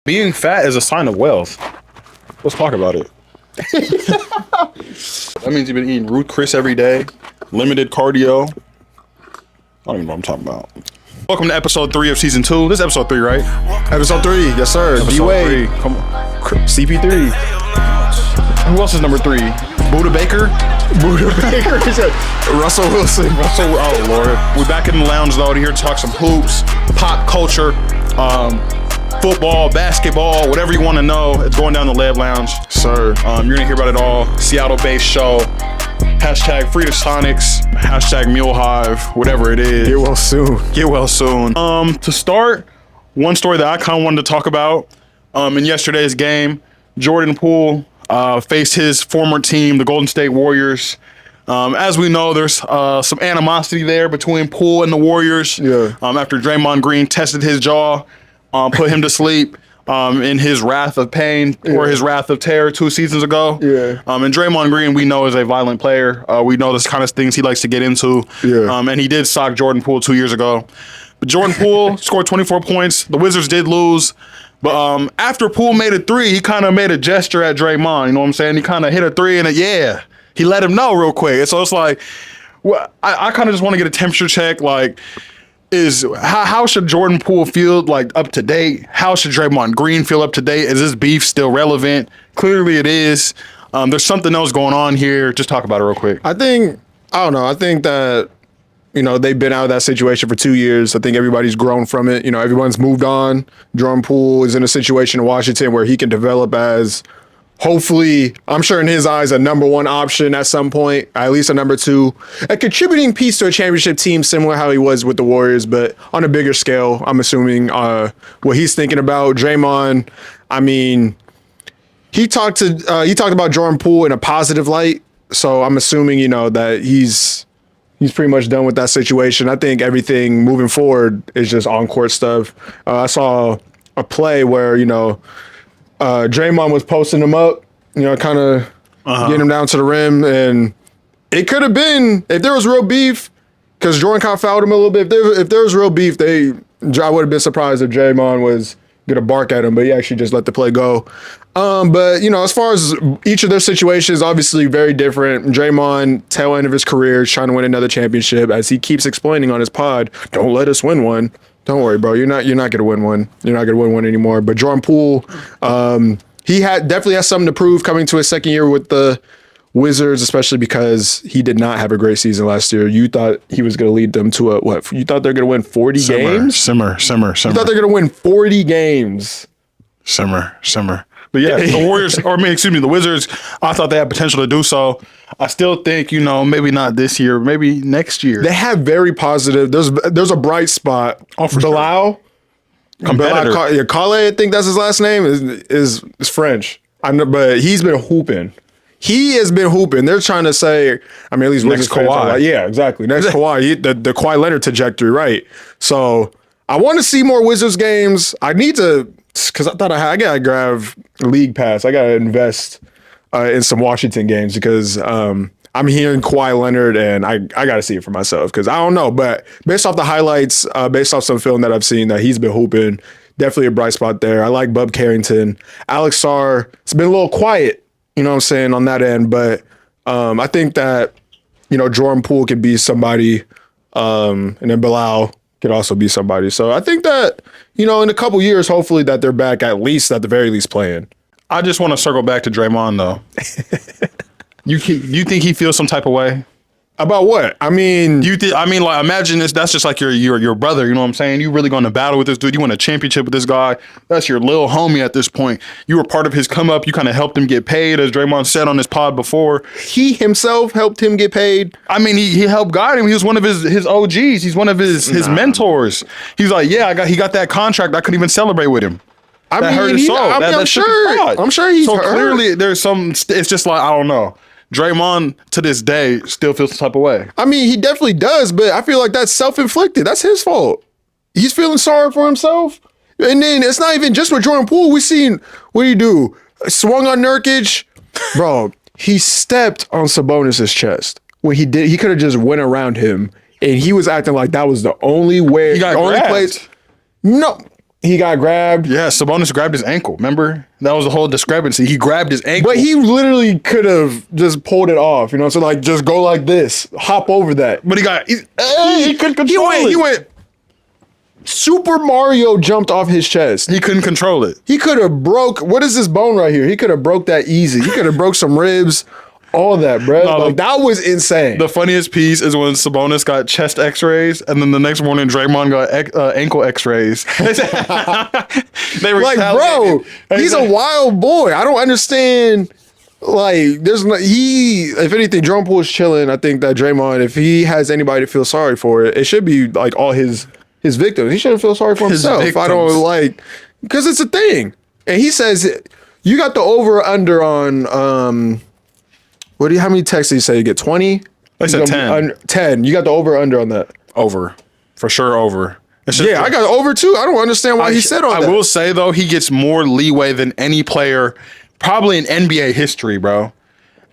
Being fat is a sign of wealth. Let's talk about it. That means you've been eating Ruth Chris every day, limited cardio. I don't even know what I'm talking about. Welcome to episode 3 of season 2. This is episode 3, right? Episode 3, yes sir. D-Wade. Come on. CP3. Who else is number 3? Buda Baker? Russell Wilson. Oh Lord. We're back in the lounge though, here to talk some hoops, pop culture, football, basketball, whatever you want to know. It's going down the Lev Lounge. Sir. You're gonna hear about it all. Seattle-based show. Hashtag Free to Sonics. Hashtag Mulehive. Whatever it is. Get well soon. Get well soon. To start, one story that I kind of wanted to talk about. In yesterday's game, Jordan Poole faced his former team, the Golden State Warriors. As we know, there's some animosity there between Poole and the Warriors. Yeah. After Draymond Green tested his jaw, put him to sleep in his wrath of pain or his wrath of terror 2 seasons ago. Yeah. And Draymond Green, we know, is a violent player. We know this kind of things he likes to get into. Yeah. And he did sock Jordan Poole 2 years ago. But Jordan Poole scored 24 points. The Wizards did lose. But after Poole made a 3, he kind of made a gesture at Draymond. You know what I'm saying? He kind of hit a 3 and he let him know real quick. And so it's like, well, I kind of just want to get a temperature check. Like, how should Jordan Poole feel like up to date? How should Draymond Green feel up to date? Is this beef still relevant? Clearly it is. There's something else going on here. Just talk about it real quick. I think that, they've been out of that situation for 2 years. I think everybody's grown from it. Everyone's moved on. Jordan Poole is in a situation in Washington where he can develop as, hopefully, I'm sure in his eyes, a number 1 option at some point, at least a number 2, a contributing piece to a championship team, similar how he was with the Warriors, but on a bigger scale. I'm assuming what he's thinking about. Draymond, I mean, he talked about Jordan Poole in a positive light, so I'm assuming that he's pretty much done with that situation. I think everything moving forward is just on-court stuff. I saw a play where Draymond was posting him up, kind of getting him down to the rim. And it could have been, if there was real beef, because Jordan kind of fouled him a little bit. If there was real beef, I would have been surprised if Draymond was going to bark at him, but he actually just let the play go. But, as far as each of their situations, obviously very different. Draymond, tail end of his career, is trying to win another championship. As he keeps explaining on his pod, don't let us win one. Don't worry, bro. You're not going to win one. You're not going to win one anymore. But Jordan Poole, he definitely has something to prove coming to his second year with the Wizards, especially because he did not have a great season last year. You thought he was going to lead them to you thought they're going to win 40 games? Simmer. You thought they're going to win 40 games? Simmer. But yeah, the Wizards, I thought they had potential to do so. I still think, maybe not this year, maybe next year. They have very positive. There's a bright spot. Oh, for Bilal. Sure. Competitor. Kale, I think that's his last name, is French. I know, but he's been hooping. He has been hooping. They're trying to say, at least next Kawhi. Yeah, exactly. Next Kawhi, the Kawhi Leonard trajectory, right? So I want to see more Wizards games. I need to, because I thought I got to grab League Pass. I got to invest in some Washington games because I'm hearing Kawhi Leonard and I got to see it for myself because I don't know. But based off the highlights, based off some film that I've seen that he's been hooping, definitely a bright spot there. I like Bub Carrington. Alex Sarr, it's been a little quiet, on that end. But I think that, Jordan Poole could be somebody and then Bilal could also be somebody. So I think that, in a couple years, hopefully that they're back at the very least playing. I just want to circle back to Draymond, though. You think he feels some type of way? About what? Imagine this. That's just like your brother. You know what I'm saying? You really going to battle with this dude. You won a championship with this guy. That's your little homie at this point. You were part of his come up. You kind of helped him get paid, as Draymond said on his pod before. He himself helped him get paid. He helped guide him. He was one of his OGs. He's one of his mentors. He's like, he got that contract. I couldn't even celebrate with him. Hurt his soul. I'm sure he's hurt. Clearly there's some. It's just like, I don't know. Draymond, to this day, still feels some type of way. He definitely does, but I feel like that's self-inflicted. That's his fault. He's feeling sorry for himself. And then it's not even just with Jordan Poole. We seen, what do you do? Swung on Nurkic. Bro, he stepped on Sabonis' chest. When he could have just went around him, and he was acting like that was the only way. He got the only grabbed. place. No. He got grabbed. Yeah, Sabonis grabbed his ankle. Remember? That was the whole discrepancy. He grabbed his ankle. But he literally could have just pulled it off, you know? So, like, just go like this. Hop over that. But he couldn't control it. He went Super Mario jumped off his chest. He couldn't control it. He could have broke, what is this bone right here? He could have broke that easy. He could have broke some ribs. All that, bro. No, like, that was insane. The funniest piece is when Sabonis got chest x-rays, and then the next morning Draymond got ankle x-rays. They were like, bro, he's a wild boy. I don't understand. Like, there's no, if anything, Jordan Poole is chilling. I think that Draymond, if he has anybody to feel sorry for, it should be like all his victims. He shouldn't feel sorry for himself. Victims. I don't like, because it's a thing. And he says, you got the over under on, how many texts did you say you get? 20? I said 10. 10. You got the over under on that. Over. For sure over. Yeah, I got over too. I don't understand why he said on that. I will say, though, he gets more leeway than any player probably in NBA history, bro.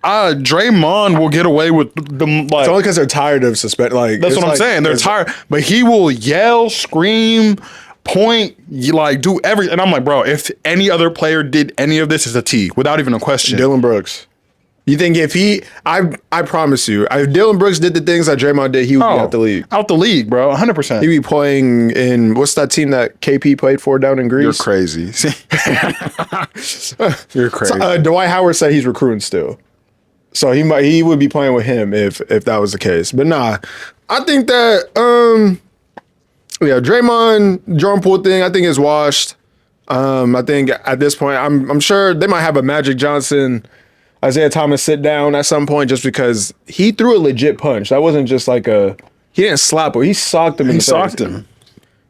Draymond will get away with the like. It's only because they're tired of suspend. Like, that's what I'm saying. They're tired, but he will yell, scream, point, do everything. And I'm like, bro, if any other player did any of this, it's a T without even a question. Dylan Brooks. You think if I promise you, if Dylan Brooks did the things that Draymond did, he would be out the league. Out the league, bro. 100%. He'd be playing in, what's that team that KP played for down in Greece? You're crazy. You're crazy. So, Dwight Howard said he's recruiting still. So he would be playing with him if that was the case. But nah, I think that, Draymond, Jordan Poole thing, I think is washed. I think at this point, I'm sure they might have a Magic Johnson, Isaiah Thomas sit down at some point just because he threw a legit punch. That wasn't just like he didn't slap him. He socked him in the face. He socked him.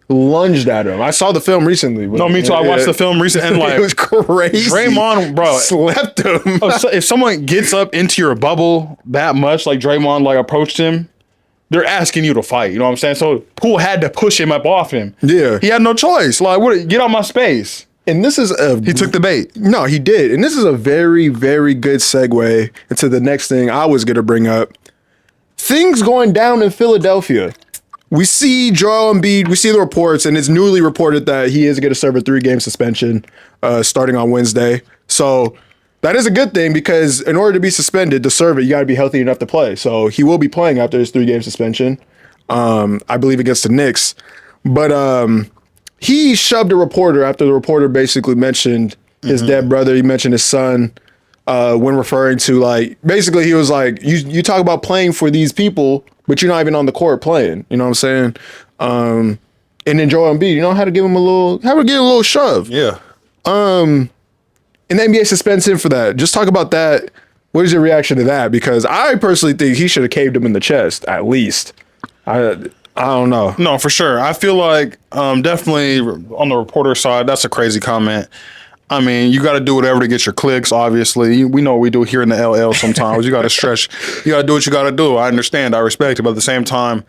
Lunged at him. I saw the film recently. No, me too. I watched the film recently. And it was crazy. Draymond, bro. Slept him. If someone gets up into your bubble that much, like Draymond approached him, they're asking you to fight. You know what I'm saying? So Poole had to push him up off him. Yeah. He had no choice. Get out my space. And this is he took the bait. No, he did. And this is a very, very good segue into the next thing I was going to bring up. Things going down in Philadelphia. We see Joel Embiid, we see the reports, and it's newly reported that he is going to serve a 3-game suspension starting on Wednesday. So that is a good thing because in order to be suspended, to serve it, you got to be healthy enough to play. So he will be playing after his 3-game suspension, I believe against the Knicks. But he shoved a reporter after the reporter basically mentioned his dead brother. He mentioned his son when referring to basically he was like, you talk about playing for these people, but you're not even on the court playing. You know what I'm saying? And then Joel Embiid, how to give him a little shove. Yeah. And the NBA suspends him for that. Just talk about that. What is your reaction to that? Because I personally think he should have caved him in the chest at least. I don't know. No, for sure. I feel like definitely on the reporter side, that's a crazy comment. I mean, you got to do whatever to get your clicks, obviously. We know what we do here in the LL sometimes. You got to stretch. You got to do what you got to do. I understand. I respect it. But at the same time,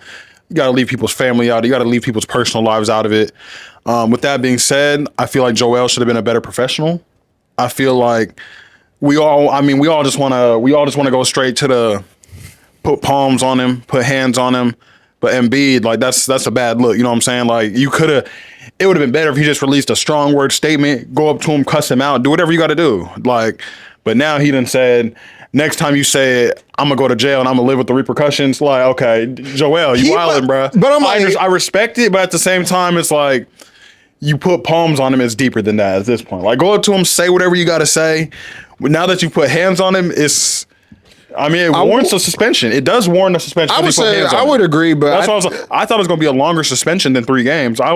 you got to leave people's family out. You got to leave people's personal lives out of it. With that being said, I feel like Joel should have been a better professional. I feel like we all just want to go straight to the put palms on him, put hands on him. But Embiid, that's a bad look. You know what I'm saying? It would have been better if he just released a strong word statement, go up to him, cuss him out, do whatever you got to do. But now he done said, next time you say it, I'm going to go to jail and I'm going to live with the repercussions. Okay, Joel, you wildin', bro. But I respect it, but at the same time, it's like, you put palms on him, it's deeper than that at this point. Go up to him, say whatever you got to say. But now that you put hands on him, it warrants a suspension. It does warrant a suspension. I would agree, but I thought it was going to be a longer suspension than 3 games. I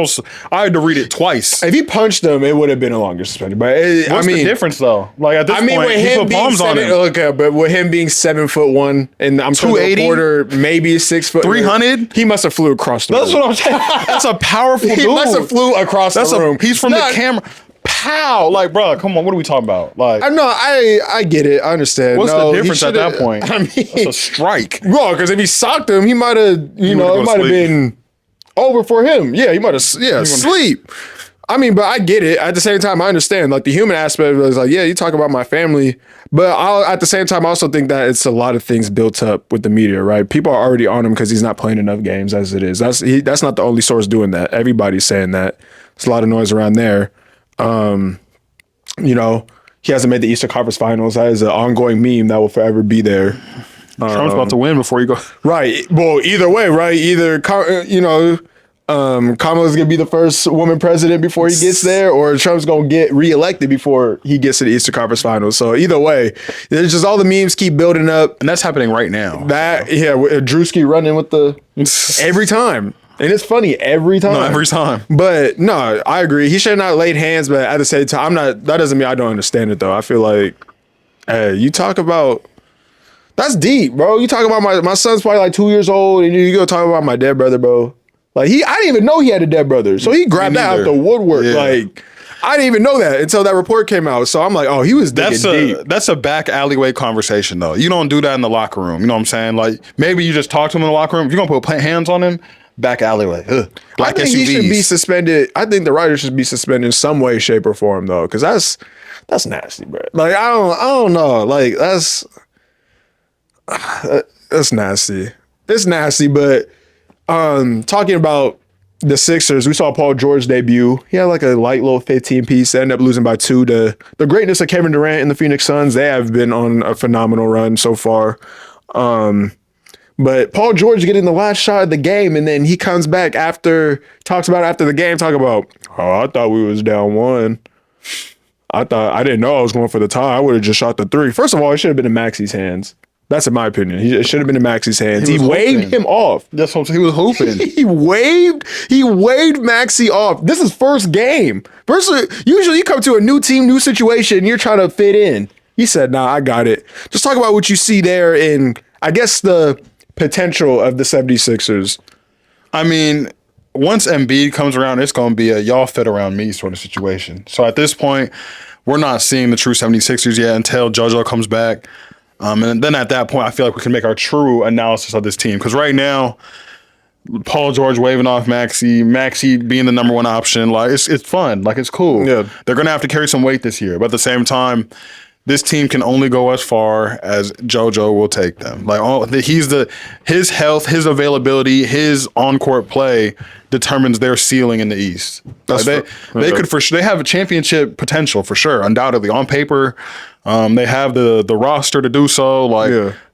had to read it twice. If he punched him, it would have been a longer suspension. But what's the difference though? At this point, he put palms on him. Okay, but with him being 7'1", and I'm sure the reporter maybe 6 foot 300, he must have flew across the room. That's what I'm saying. That's a powerful dude. He must have flew across the room. He's from the camera. Pow! Bro, come on, what are we talking about? I get it. I understand. What's the difference at that point? It's a strike. Bro, because if he socked him, he might have, it might have been over for him. Yeah, he might have, sleep. But I get it. At the same time, I understand. The human aspect was you talk about my family. But at the same time, I also think that it's a lot of things built up with the media, right? People are already on him because he's not playing enough games as it is. That's not the only source doing that. Everybody's saying that. There's a lot of noise around there. You know, he hasn't made the Eastern Conference Finals. That is an ongoing meme that will forever be there. Trump's about to win before you go. Right. Well, either way, right? Either, Kamala's going to be the first woman president before he gets there, or Trump's going to get reelected before he gets to the Eastern Conference Finals. So either way, there's just all the memes keep building up. And that's happening right now. Drewski running with every time. And it's funny every time. No, every time. But no, I agree. He should have not laid hands, but at the same time, that doesn't mean I don't understand it though. I feel like, you talk about, that's deep, bro. You talk about my son's probably like 2 years old, and you go talk about my dead brother, bro. Like I didn't even know he had a dead brother. So he grabbed that out the woodwork. Yeah. Like, I didn't even know that until that report came out. So I'm like, oh, he was digging deep. That's a back alleyway conversation, though. You don't do that in the locker room. You know what I'm saying? Like, maybe you just talk to him in the locker room. If you're going to put hands on him, back alleyway. I think he should be suspended. I think the writer should be suspended in some way, shape, or form, though, because that's nasty, bro. Like, I don't know. Like, that's nasty. It's nasty, but talking about the Sixers, we saw Paul George debut. He had like a light little 15 piece. They ended up losing by 2 to the greatness of Kevin Durant and the Phoenix Suns. They have been on a phenomenal run so far. But Paul George getting the last shot of the game, and then he comes back after the game, talk about, I thought we was down 1. I didn't know I was going for the tie. I would have just shot the 3. First of all, it should have been in Maxi's hands. That's in my opinion. It should have been in Maxi's hands. He waved him off. That's what he was hooping. He waved Maxi off. This is first game. Usually you come to a new team, new situation, you're trying to fit in. He said, nah, I got it. Just talk about what you see there in, I guess, the potential of the 76ers. I mean, once Embiid comes around, it's going to be a y'all fit around me sort of situation. So at this point, we're not seeing the true 76ers yet until JoJo comes back. And then at that point, I feel like we can make our true analysis of this team. Because right now, Paul George waving off Maxi being the number 1 option, like it's fun, like it's cool. Yeah. They're gonna have to carry some weight this year, but at the same time, this team can only go as far as JoJo will take them. Like his health, his availability, his on-court play determines their ceiling in the East. Like they could for sure. They have a championship potential for sure, undoubtedly on paper. They have the roster to do so,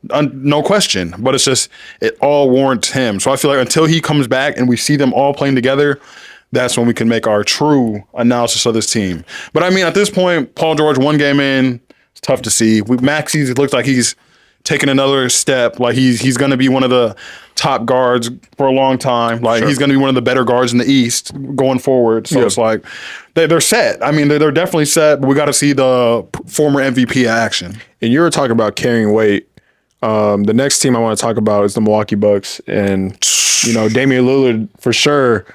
no question. But it's just it all warrants him. So I feel like until he comes back and we see them all playing together, that's when we can make our true analysis of this team. But I mean, at this point, Paul George 1 game in, it's tough to see. Maxey looks like he's taking another step. Like he's going to be one of the top guards for a long time. Like he's going to be one of the better guards in the East going forward. So it's like they're set. I mean, they're definitely set, but we got to see the former MVP in action. And you were talking about carrying weight. The next team I want to talk about is the Milwaukee Bucks. And, Damian Lillard, for sure,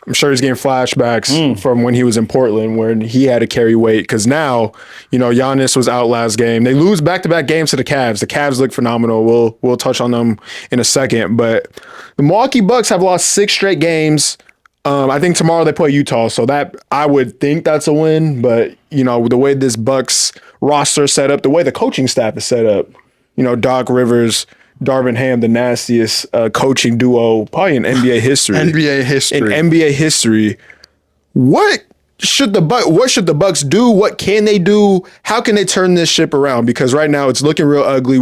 I'm sure he's getting flashbacks from when he was in Portland when he had to carry weight because now, Giannis was out last game. They lose back-to-back games to the Cavs. The Cavs look phenomenal. We'll touch on them in a second. But the Milwaukee Bucks have lost 6 straight games. I think tomorrow they play Utah, so that I would think that's a win. But, the way this Bucks roster is set up, the way the coaching staff is set up, Doc Rivers, Darvin Ham, the nastiest coaching duo probably in NBA history. In NBA history. What should the Bucks do? What can they do? How can they turn this ship around? Because right now it's looking real ugly.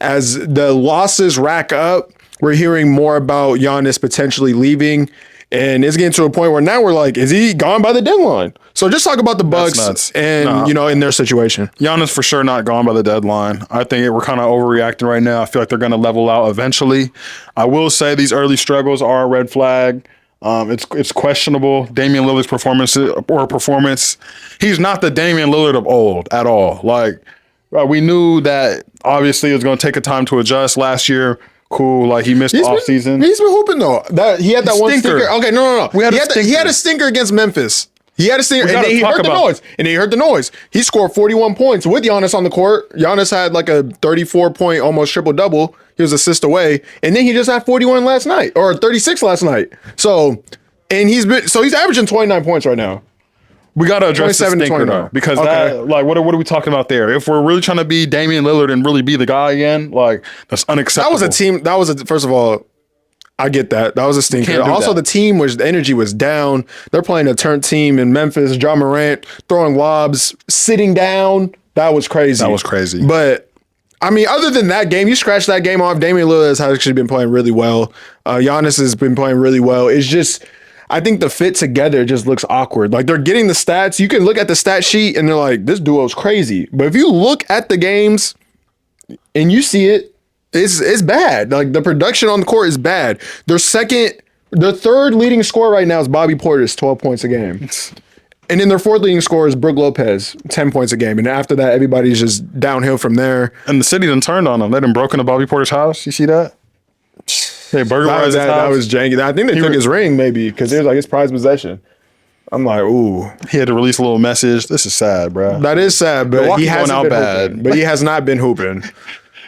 As the losses rack up, we're hearing more about Giannis potentially leaving. And it's getting to a point where now we're like, is he gone by the deadline? So just talk about the Bucks and, in their situation. Giannis for sure not gone by the deadline. I think we're kind of overreacting right now. I feel like they're going to level out eventually. I will say these early struggles are a red flag. It's questionable. Damian Lillard's performance. He's not the Damian Lillard of old at all. Like, we knew that obviously it was going to take a time to adjust last year. Cool, like he missed the offseason. He's been hooping though. He had that one stinker. Okay, no. He had a stinker against Memphis. He had a stinker, and then he heard the noise. He scored 41 points with Giannis on the court. Giannis had like a 34-point, almost triple-double. He was assist away, and then he just had 41 last night, or 36 last night. So he's averaging 29 points right now. We got to address the stinker, though, because what are we talking about there? If we're really trying to be Damian Lillard and really be the guy again, like, that's unacceptable. First of all, I get that. That was a stinker. Can't do Also, that. the energy was down. They're playing a turn team in Memphis. John Morant throwing lobs, sitting down. That was crazy. That was crazy. But I mean, other than that game, you scratch that game off. Damian Lillard has actually been playing really well. Giannis has been playing really well. It's just, I think the fit together just looks awkward. Like they're getting the stats. You can look at the stat sheet and they're like, this duo's crazy. But if you look at the games and you see it, it's bad. Like the production on the court is bad. Their third leading scorer right now is Bobby Portis, 12 points a game. And then their fourth leading scorer is Brook Lopez, 10 points a game. And after that, everybody's just downhill from there. And the city done turned on them. They done broken the Bobby Porter's house. You see that? They burglarized his house. That was janky. I think they took his ring maybe because it was like his prized possession. I'm like, ooh. He had to release a little message. This is sad, bro. That is sad, but Milwaukee he hasn't going out been bad. hooping. But he has not been hooping.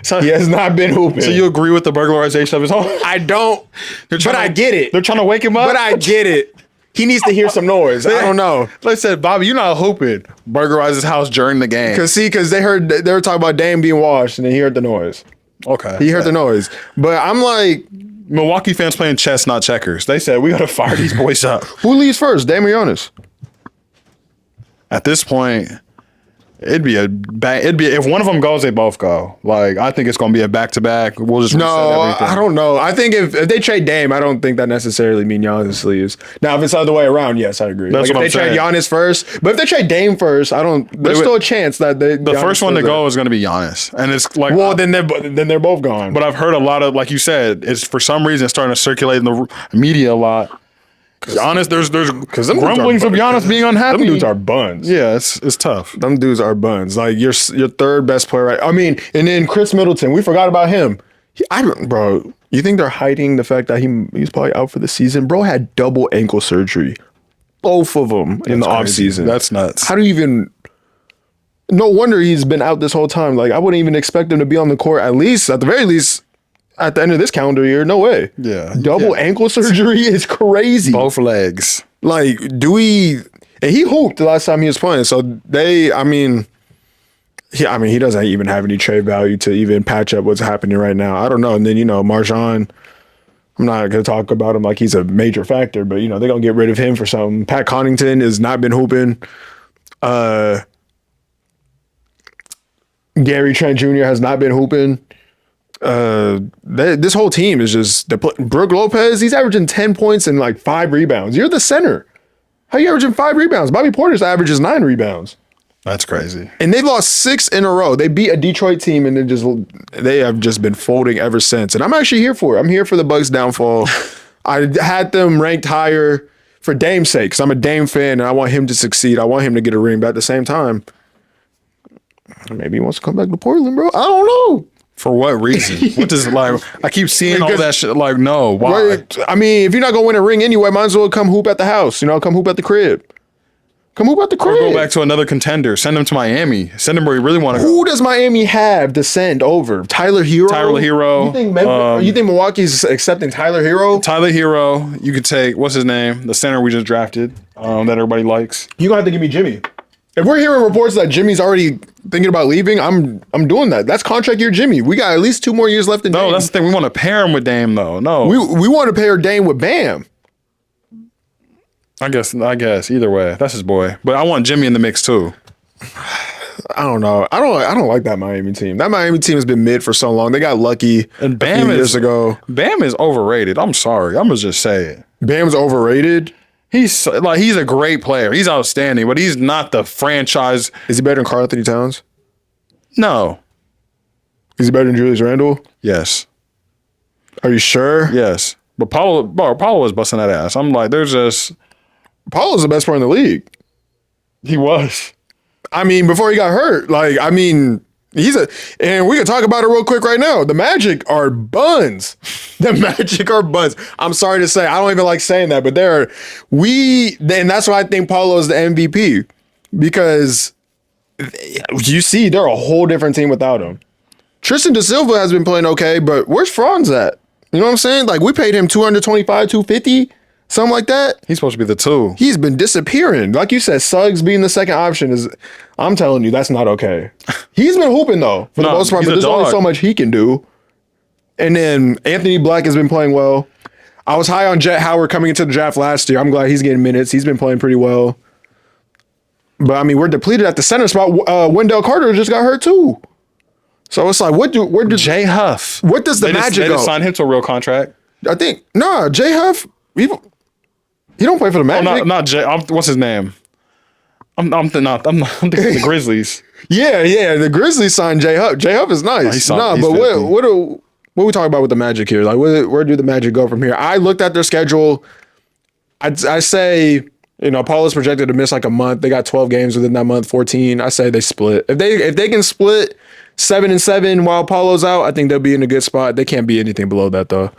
So, He has not been hooping. so you agree with the burglarization of his home? I don't, but I get it. They're trying to wake him up? But I get it. He needs to hear some noise. I don't know. They said, Bobby, you're not hooping. Burglarize his house during the game. Because they were talking about Dame being washed and then he heard the noise. Okay. He heard the noise. But I'm like, Milwaukee fans playing chess, not checkers. They said, we got to fire these boys up. who leaves first, Dame or Giannis? At this point, it'd be if one of them goes, they both go. Like, I think it's going to be a back-to-back. We'll just reset No, everything. I don't know. I think if they trade Dame, I don't think that necessarily means Giannis leaves. Now, if it's the other way around, yes, I agree. That's Like what if they I'm trade saying. Giannis first, but if they trade Dame first, there's still a chance that The first one to go is going to be Giannis. And it's like, Well, then they're both gone. but I've heard a lot of, like you said, it's for some reason it's starting to circulate in the media a lot. Giannis, there's them dudes grumblings are of Giannis being unhappy. them dudes are buns. Yeah, it's tough. Them dudes are buns. Like your third best player, right? I mean, and then Chris Middleton, we forgot about him. Bro, you think they're hiding the fact that he's probably out for the season? Bro had double ankle surgery, both of them in the offseason. That's nuts. How do you even? No wonder he's been out this whole time. Like I wouldn't even expect him to be on the court at the very least, at the end of this calendar year. No way. Yeah. Double ankle surgery is crazy. Both legs. Like, and he hooped the last time he was playing. So he doesn't even have any trade value to even patch up what's happening right now. I don't know. And then, Marjan, I'm not going to talk about him like he's a major factor, but, they're going to get rid of him for something. Pat Connaughton has not been hooping. Gary Trent Jr. has not been hooping. This whole team is just Brook Lopez. He's averaging 10 points and like 5 rebounds. You're the center. How you averaging 5 rebounds? Bobby Porter's averages 9 rebounds. That's crazy. And they lost 6 in a row. They beat a Detroit team and they have just been folding ever since. And I'm actually here for it. I'm here for the Bucks' downfall. I had them ranked higher for Dame's sake because I'm a Dame fan and I want him to succeed. I want him to get a ring. But at the same time, maybe he wants to come back to Portland, bro. I don't know. For what reason? What does I keep seeing all that shit. Like, no, why? Right? I mean, if you're not gonna win a ring anyway, might as well come hoop at the house. Come hoop at the crib. Come hoop at the crib. Or go back to another contender. Send him to Miami. Send him where you really want to go. Who does Miami have to send over? Tyler Hero. Tyler Hero. You think Milwaukee's accepting Tyler Hero? Tyler Hero. You could take, what's his name? The center we just drafted that everybody likes. You gonna have to give me Jimmy. If we're hearing reports that Jimmy's already thinking about leaving, I'm doing that. That's contract year Jimmy. We got at least 2 more years left in Dame. No, that's the thing. We want to pair him with Dame, though. No. We want to pair Dame with Bam. I guess either way, that's his boy. But I want Jimmy in the mix too. I don't know. I don't like that Miami team. That Miami team has been mid for so long. They got lucky And a few years ago. Bam is overrated. I'm sorry. I'm gonna just say it. Bam's overrated. He's a great player. He's outstanding, but he's not the franchise. Is he better than Karl Anthony Towns? No. Is he better than Julius Randle? Yes. Are you sure? Yes. But Paolo was busting that ass. I'm like, there's just Paolo's the best player in the league. he was. I mean, before he got hurt, and we can talk about it real quick right now. The Magic are buns. The Magic are buns. I'm sorry to say, I don't even like saying that, but and that's why I think Paolo is the MVP because you see, they're a whole different team without him. Tristan Da Silva has been playing okay, but where's Franz at? You know what I'm saying? Like we paid him $225, $250, something like that. He's supposed to be the 2. He's been disappearing. Like you said, Suggs being the second option I'm telling you, that's not okay. He's been hooping though, for the most part, but there's only so much he can do. And then Anthony Black has been playing well. I was high on Jet Howard coming into the draft last year. I'm glad he's getting minutes. He's been playing pretty well. But I mean, we're depleted at the center spot. Wendell Carter just got hurt too. So it's like, where do Jay Huff? What does the Magic They go? just signed him to a real contract. I think Jay Huff. He don't play for the Magic. Oh, not Jay. What's his name? I'm thinking the Grizzlies. Yeah. The Grizzlies signed Jay Huff. Jay Huff is nice. But what are we talking about with the Magic here? Like, where do the Magic go from here? I looked at their schedule. I say, Paolo's projected to miss like a month. They got 12 games within that month, 14. I say they split. If they can split 7-7 while Paolo's out, I think they'll be in a good spot. They can't be anything below that though.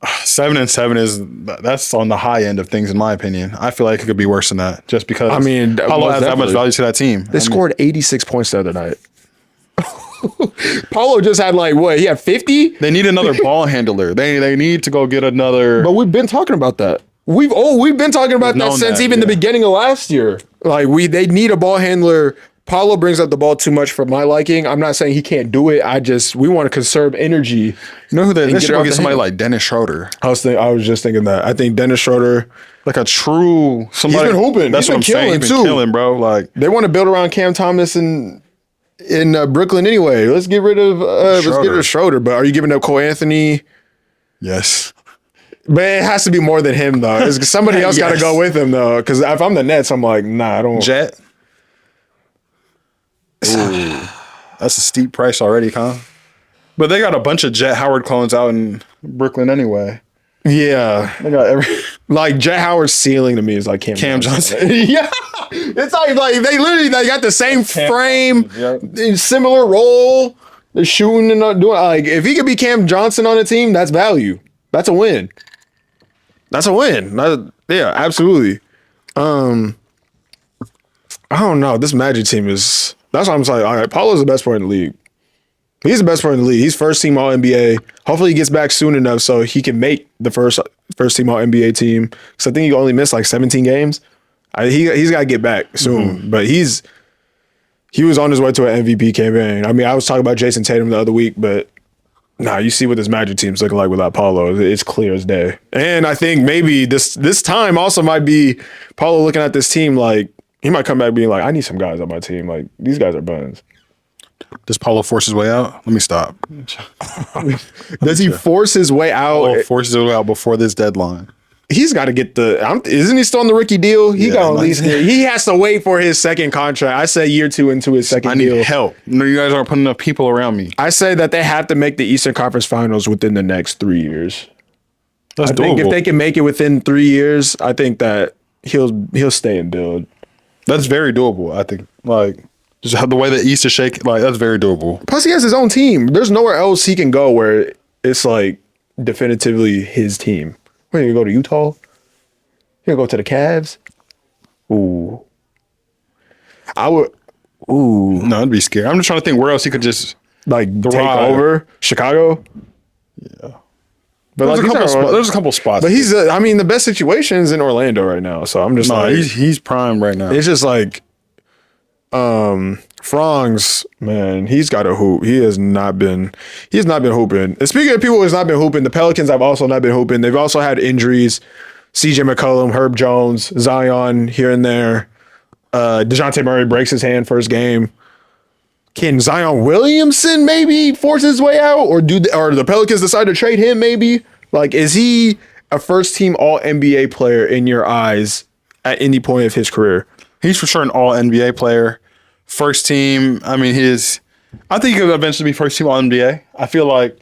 7-7 that's on the high end of things in my opinion. I feel like it could be worse than that just because Paolo has that much value to that team. They scored 86 points the other night. Paolo just had he had 50? They need another ball handler. They need to go get another. But we've been talking about that. We've been talking about that since the beginning of last year. They need a ball handler. Paolo brings up the ball too much for my liking. I'm not saying he can't do it. We want to conserve energy. You know who they should go get somebody like Dennis Schroeder. I was just thinking that. I think Dennis Schroeder, like a true somebody. He's been hooping. That's what I'm saying. He's been killing, bro. Like they want to build around Cam Thomas in Brooklyn anyway. Let's get rid of Schroeder. But are you giving up Cole Anthony? Yes. But it has to be more than him though. Somebody else got to go with him though. Because if I'm the Nets, I'm like, nah, I don't. Jet. Ooh, that's a steep price already, huh? But they got a bunch of Jet Howard clones out in Brooklyn anyway. Yeah, they got Jet Howard's ceiling to me is like Cam Johnson. Yeah, it's like they got the same frame, similar role. They're shooting and doing if he could be Cam Johnson on a team, that's value. That's a win. Yeah, absolutely. I don't know. This Magic team is. That's what I'm saying. All right, Paolo's the best player in the league. He's the best player in the league. He's first team All NBA. Hopefully he gets back soon enough so he can make the first team All NBA team. Because I think he only missed 17 games. He's got to get back soon. Mm-hmm. But he was on his way to an MVP campaign. I mean, I was talking about Jason Tatum the other week, but you see what this Magic team's looking like without Paolo. It's clear as day. And I think maybe this time also might be Paolo looking at this team like. He might come back being like, I need some guys on my team. Like, these guys are buns. Does Paolo force his way out? Let me stop. Does he force his way out? Paolo forces his way out before this deadline. He's got to get isn't he still on the rookie deal? He has to wait for his second contract. I say year 2 into his second deal. I need help. No, you guys aren't putting enough people around me. I say that they have to make the Eastern Conference Finals within the next 3 years. I think if they can make it within 3 years, I think that he'll stay and build. That's very doable, I think. Just how the way the East is shaking, that's very doable. Plus, he has his own team. There's nowhere else he can go where it's definitively his team. Where you go to Utah? You go to the Cavs? Ooh. No, I'd be scared. I'm just trying to think where else he could just take over. Chicago? Yeah. But there's a couple spots. But he's, the best situation is in Orlando right now. So I'm just he's prime right now. It's just Franz, man, he's got to hoop. He has not been hooping. And speaking of people who has not been hooping, the Pelicans have also not been hooping. They've also had injuries. CJ McCollum, Herb Jones, Zion here and there. DeJounte Murray breaks his hand first game. Can Zion Williamson maybe force his way out, or the Pelicans decide to trade him? Maybe is he a first team All NBA player in your eyes at any point of his career? He's for sure an All NBA player, first team. I mean, I think he could eventually be first team All NBA. I feel like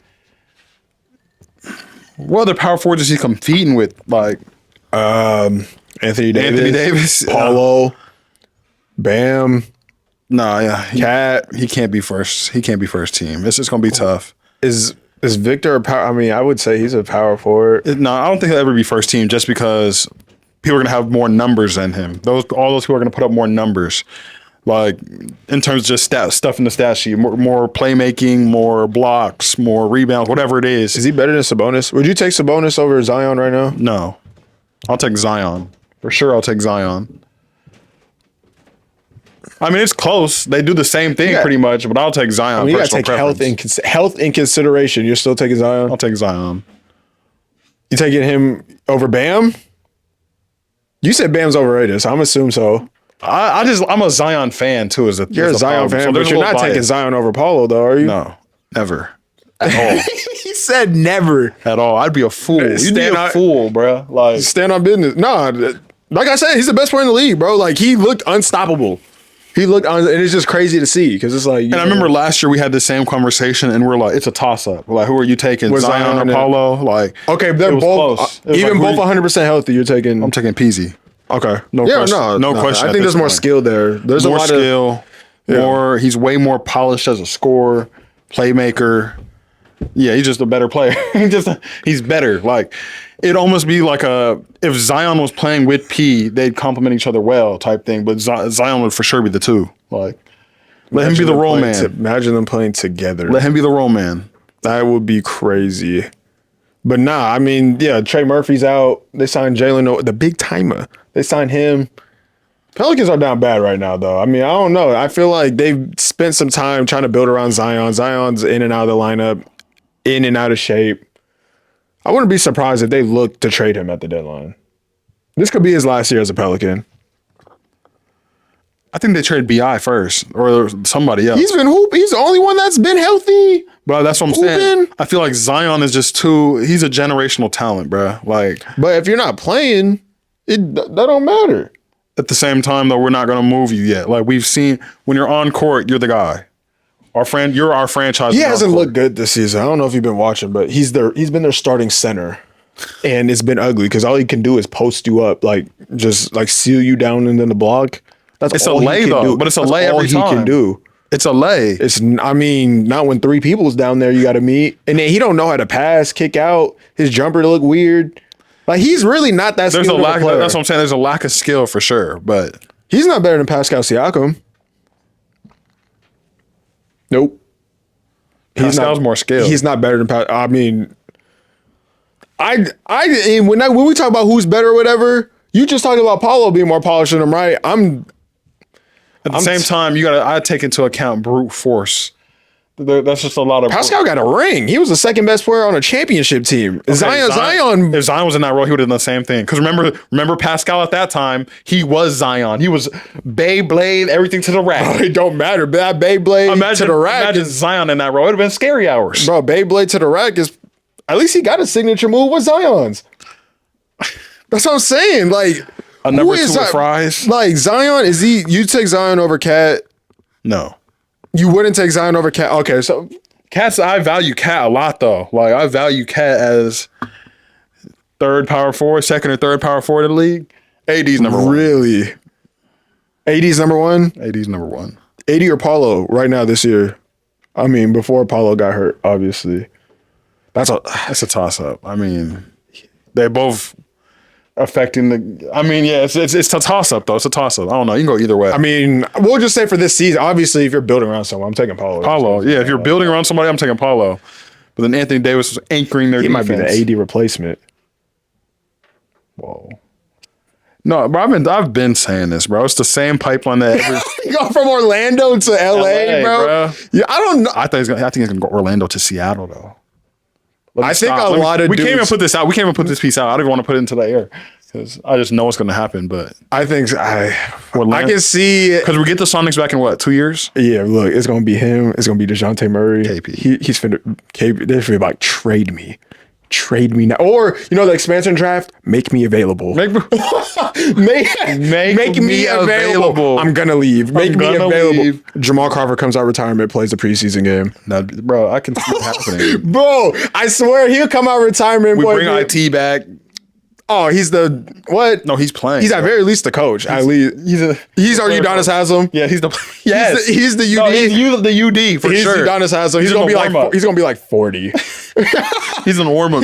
what other power forwards is he competing with? Anthony Davis, Paolo, Bam. No, yeah, he can't be first. He can't be first team. It's just gonna be tough. Is Victor a power? I mean, I would say he's a power forward. No, I don't think he'll ever be first team just because people are gonna have more numbers than him. All those people are gonna put up more numbers, in terms of just stuff in the stat sheet, more playmaking, more blocks, more rebounds, whatever it is. Is he better than Sabonis? Would you take Sabonis over Zion right now? No, I'll take Zion for sure. I'll take Zion. I mean, it's close. They do the same thing pretty much, but I'll take Zion. You got to take health in consideration. You're still taking Zion? I'll take Zion. You taking him over Bam? You said Bam's overrated, so I'm assume so. I'm a Zion fan too. You're a Zion fan, but you're not taking Zion over Paolo, though, are you? No, never. At all. He said never. At all. I'd be a fool. You'd be a fool, bro. Like, stand on business. Nah, like I said, he's the best player in the league, bro. Like, he looked unstoppable. And it's just crazy to see because it's like. And I remember last year we had the same conversation, and we're like, it's a toss up. We're like, who are you taking, Zion or Paolo? Like, okay, they're both even both 100% healthy. You're taking. I'm taking Peasy. Okay, no question. I think there's more skill there. There's more a lot skill. More. He's way more polished as a scorer, playmaker. Yeah, he's just a better player. He's better. Like, it'd almost be like if Zion was playing with P, they'd complement each other well type thing. But Zion would for sure be the two. Like, let him be the role man. Imagine them playing together. Let him be the role man. That would be crazy. But nah, I mean, yeah, Trey Murphy's out. They signed Jalen, the big timer. They signed him. Pelicans are down bad right now, though. I mean, I don't know. I feel like they've spent some time trying to build around Zion. Zion's in and out of the lineup, in and out of shape. I wouldn't be surprised if they look to trade him at the deadline. This could be his last year as a Pelican. I think they trade BI first or somebody else. He's been hooping. He's the only one that's been healthy. Bro, that's what I'm saying. I feel like Zion is just he's a generational talent, bro. Like, but if you're not playing, that don't matter. At the same time, though, we're not going to move you yet. Like, we've seen when you're on court, you're the guy. You're our franchise. He hasn't looked good this season. I don't know if you've been watching, but he's been their starting center. And it's been ugly because all he can do is post you up, just seal you down and then the block. It's a lay though, but it's a lay every time. All he can do. It's a lay. Not when three people's down there you got to meet. And then he don't know how to pass, kick out, his jumper to look weird. Like, he's really not that skilled of a player. That's what I'm saying. There's a lack of skill for sure, but he's not better than Pascal Siakam. Nope. Pascal's more skilled. He's not better than Pascal. I mean, when we talk about who's better or whatever, you just talking about Paolo being more polished than him, right? At the same time, I take into account brute force. That's just a lot of. Pascal got a ring. He was the second best player on a championship team. Okay, Zion. If Zion was in that role, he would have done the same thing. Because remember Pascal at that time, he was Zion. He was Beyblade, everything to the rack. It don't matter. That Beyblade to the rack. Imagine Zion in that role. It would have been scary hours. Bro, Beyblade to the rack is. At least he got a signature move with Zion's. That's what I'm saying. Like, a number two with fries. Like, Zion, you take Zion over Cat? No. You wouldn't take Zion over Cat? Okay, so. I value Cat a lot, though. Like, I value Cat as second or third power forward in the league. AD's number one. Really? AD's number one? AD's number one. AD or Paolo right now this year? I mean, before Paolo got hurt, obviously. That's a toss-up. I mean, they both affecting the. I mean, yeah, it's a toss-up though. It's a toss-up. I don't know. You can go either way. I mean, we'll just say for this season. Obviously, if you're building around someone, I'm taking Paolo. Yeah. If you're building around somebody, I'm taking Paolo. But then Anthony Davis was anchoring their defense. He might be the AD replacement. Whoa. No, bro, I've been saying this, bro. It's the same pipeline that you go from Orlando to LA, bro. Yeah, I don't know. I think he's gonna go Orlando to Seattle though. I think a lot of we can't even put this out. We can't even put this piece out. I don't even want to put it into the air because I just know what's going to happen. But I think I can see because we get the Sonics back in what, 2 years? Yeah, look, it's going to be him. It's going to be DeJounte Murray. KP. He's finna KP. They're finna like trade me now, or the expansion draft. Make me available. Make me available. I'm gonna leave. Make me available. Jamal Crawford comes out of retirement, plays the preseason game. Now, bro, I can see it happening. Bro, I swear he'll come out of retirement. We bring IT back. Oh, he's the what? No, he's playing. He's at very least the coach. At least he's our Udonis Haslam. Yeah, he's the he's the UD. No, he's the UD for sure. He's Udonis Haslam. He's gonna be like 40. He's in the warm up.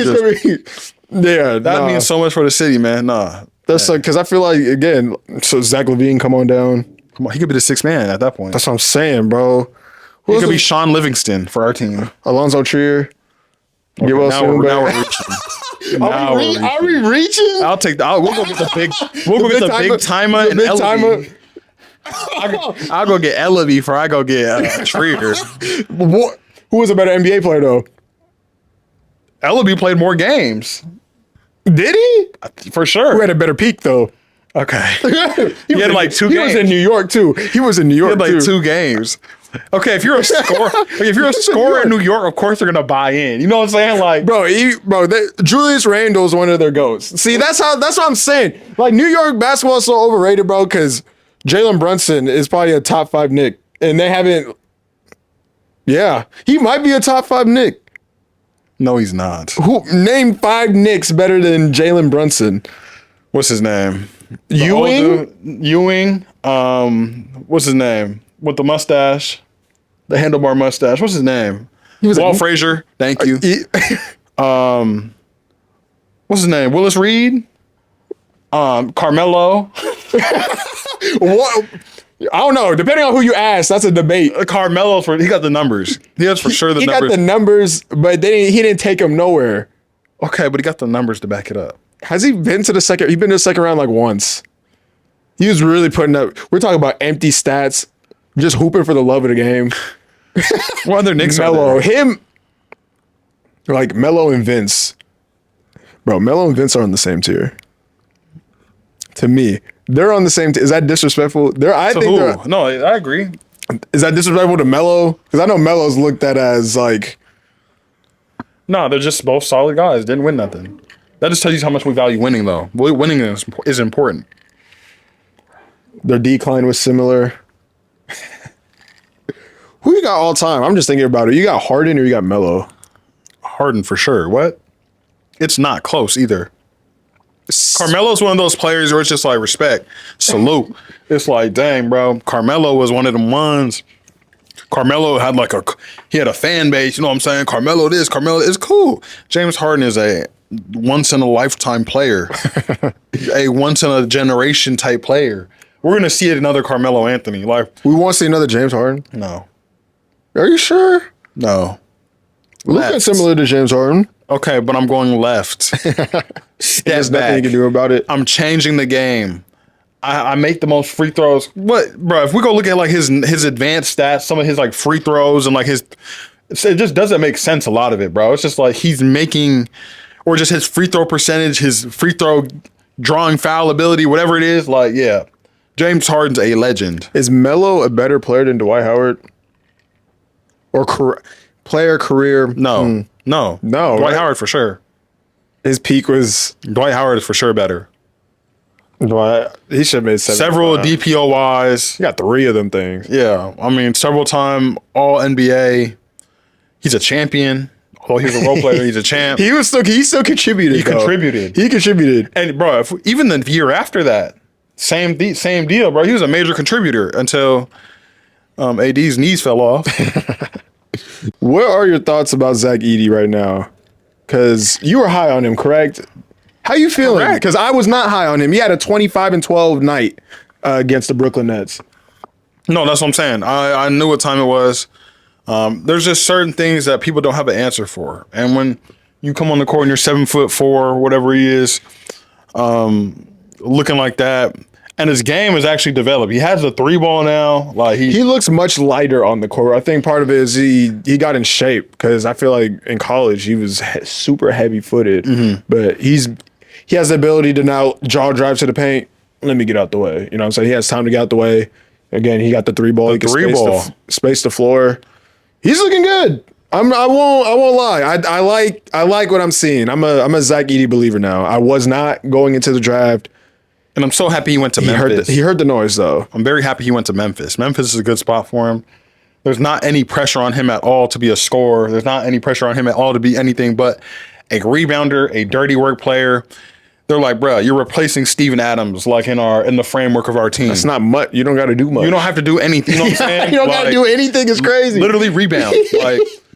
That means so much for the city, man. Nah, that's because I feel like again. So Zach LaVine, come on down. Come on, he could be the sixth man at that point. That's what I'm saying, bro. He could be Sean Livingston for our team. Alonzo Trier. Okay, now we're reaching. Are we reaching? We'll go get the big. We'll go get the big timer and Ellaby. I'll go get Ella before I go get Trier. Who was a better NBA player though? Ellaby played more games. Did he? For sure. Who had a better peak though? Okay. He had like 2 games. He was in New York too. He was in New York Like too. 2 games. Okay, if you're a scorer in New York, of course they're gonna buy in. You know what I'm saying? Like, Julius Randle's one of their goats. See, that's what I'm saying. Like New York basketball is so overrated, bro, because Jalen Brunson is probably a top 5 Knick, and they haven't. Yeah, he might be a top 5 Knick. no, he's not. Name 5 Knicks better than Jalen Brunson? What's his name? Ewing. What's his name? With the mustache, the handlebar mustache. What's his name? He was Walt Frazier. Thank you. What's his name? Willis Reed. Carmelo. What? I don't know. Depending on who you ask, that's a debate. Carmelo, he got the numbers. He has for sure the He numbers. got the numbers, but he didn't take them nowhere. Okay, but he got the numbers to back it up. Has he been to the second? He's been to the second round like once. He was really putting up. We're talking about empty stats, just hooping for the love of the game. What other Knicks are Melo, there? like Melo and Vince. Bro, Melo and Vince are on the same tier. To me, they're on the same tier. Is that disrespectful? No, I agree. Is that disrespectful to Melo? Because I know Melo's looked at as like. No, they're just both solid guys. Didn't win nothing. That just tells you how much we value winning, though. Winning is important. Their decline was similar. Who you got all time? I'm just thinking about it. You got Harden or you got Melo? Harden for sure. What? It's not close either. Carmelo's one of those players where it's just like respect, salute. It's like, dang, bro. Carmelo was one of them ones. Carmelo had he had a fan base. You know what I'm saying? Carmelo this, Carmelo is cool. James Harden is a once in a lifetime player, a once in a generation type player. We're gonna see it another Carmelo Anthony. Like we won't see another James Harden. No. Are you sure? No. Luka's similar to James Harden. Okay, but I'm going left. There's nothing you can do about it. I'm changing the game. I make the most free throws. What, bro? If we go look at like his advanced stats, some of his like free throws and like it just doesn't make sense. A lot of it, bro. It's just like he's making, or just his free throw percentage, his free throw drawing foul ability, whatever it is. Like, yeah, James Harden's a legend. Is Melo a better player than Dwight Howard? Or player career? No. Dwight Howard for sure. His peak was Dwight Howard is for sure better. He should have made several DPOYs. He got 3 of them things. Yeah, I mean, several time All NBA. He's a champion. Although he was a role player, he's a champ. He still contributed. He contributed. And bro, even the year after that, same deal, bro. He was a major contributor until AD's knees fell off. What are your thoughts about Zach Edey right now? Because you were high on him, correct? How you feeling? Because I was not high on him. He had a 25-12 night against the Brooklyn Nets. No, that's what I'm saying. I knew what time it was. There's just certain things that people don't have an answer for. And when you come on the court and you're 7'4", whatever he is, looking like that, and his game is actually developed. He has the 3-ball now. Like he looks much lighter on the court. I think part of it is he got in shape because I feel like in college he was super heavy footed, but he has the ability to now jaw drive to the paint. Let me get out the way. You know what I'm saying? He has time to get out the way. Again, he got the 3-ball. He can space the floor. He's looking good. I won't lie. I like what I'm seeing. I'm a Zach Edey believer now. I was not going into the draft. And I'm so happy he went to Memphis. He heard the noise, though. I'm very happy he went to Memphis. Memphis is a good spot for him. There's not any pressure on him at all to be a scorer. There's not any pressure on him at all to be anything but a rebounder, a dirty work player. They're like, bro, you're replacing Steven Adams like in the framework of our team. That's not much. You don't got to do much. You don't have to do anything. You know what I'm saying? You don't got to do anything. It's crazy. Literally rebound.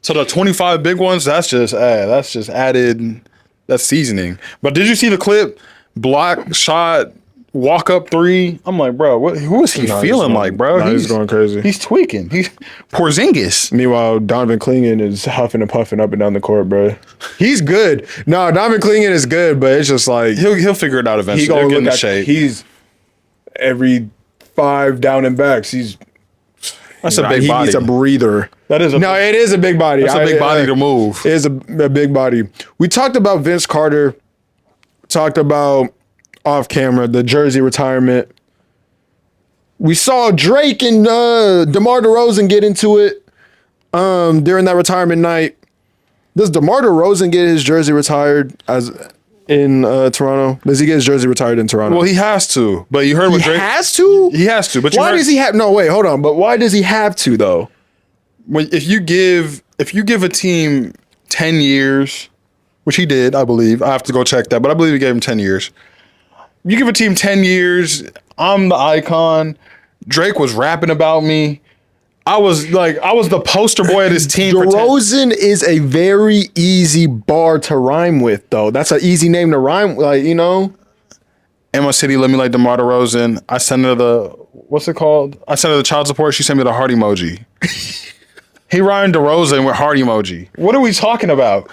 So the 25 big ones, that's just added. That's seasoning. But did you see the clip? Block, shot, walk up 3. I'm like, bro, who is he feeling like, bro? He's going crazy. He's tweaking. He's Porzingis. Meanwhile, Donovan Clingan is huffing and puffing up and down the court, bro. He's good. No, Donovan Clingan is good, but it's just like he'll figure it out eventually. He'll get in the shape. He's every 5 down and backs. That's a big body. He needs a breather. It is a big body. That's a big body to move. It is a big body. We talked about Vince Carter talked about off camera the jersey retirement. We saw Drake and DeMar DeRozan get into it during that retirement night. Does DeMar DeRozan get his jersey retired in Toronto? Does he get his jersey retired in Toronto? Well, he has to. But you heard what Drake has to. He has to. But why does he have? No, wait, hold on. But why does he have to though? If you give a team 10 years, which he did, I believe. I have to go check that, but I believe he gave him 10 years. You give a team 10 years, I'm the icon. Drake was rapping about me. I was the poster boy of this team. DeRozan is a very easy bar to rhyme with, though. That's an easy name to rhyme, like, you know. In my city, let me like DeMar DeRozan. I sent her what's it called? I sent her the child support. She sent me the heart emoji. He rhymed DeRozan with heart emoji. What are we talking about?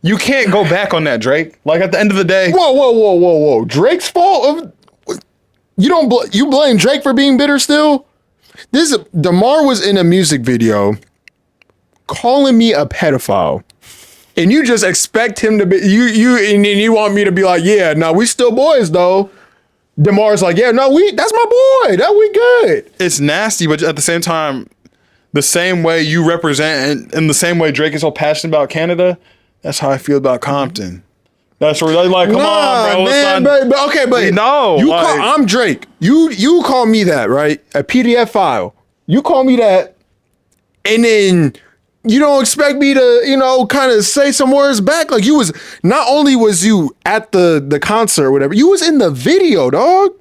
You can't go back on that, Drake. Like at the end of the day. Whoa. Drake's fault? You blame Drake for being bitter still? DeMar was in a music video calling me a pedophile. And you just expect him to be and you want me to be like, yeah, no, we still boys though. DeMar's like, yeah, no, that's my boy. That we good. It's nasty, but at the same time, the same way you represent and the same way Drake is so passionate about Canada, that's how I feel about Compton. That's where they're like, come on, bro. Man, but okay, but no, I'm Drake. You call me that, right? A PDF file. You call me that, and then you don't expect me to, kind of say some words back. Like not only was you at the concert or whatever, you was in the video, dog.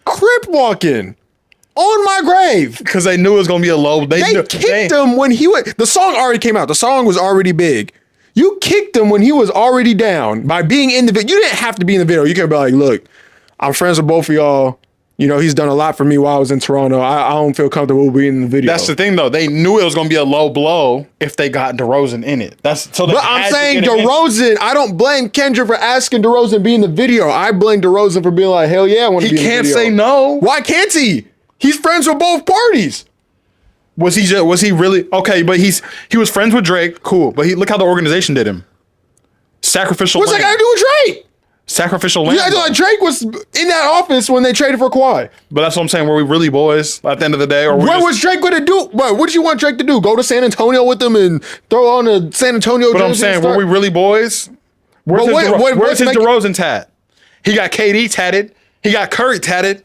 Crip walking. On my grave. Because they knew it was going to be a low. They kicked him when he went. The song already came out. The song was already big. You kicked him when he was already down by being in the video. You didn't have to be in the video. You could be like, look, I'm friends with both of y'all. He's done a lot for me while I was in Toronto. I don't feel comfortable being in the video. That's the thing, though. They knew it was going to be a low blow if they got DeRozan in it. But I'm saying DeRozan, I don't blame Kendrick for asking DeRozan to be in the video. I blame DeRozan for being like, hell yeah, I want to be in the video. He can't say no. Why can't he? He's friends with both parties. Was he really? Okay, but he was friends with Drake. Cool. But look how the organization did him. Sacrificial What's lamb. that got to do with Drake? Sacrificial lamb. Yeah, like Drake was in that office when they traded for Kawhi. But that's what I'm saying. Were we really boys at the end of the day? Or what was Drake going to do? What did you want Drake to do? Go to San Antonio with them and throw on a San Antonio jersey? But I'm saying, were we really boys? Where's his DeRozan tat? He got KD tatted. He got Curry tatted.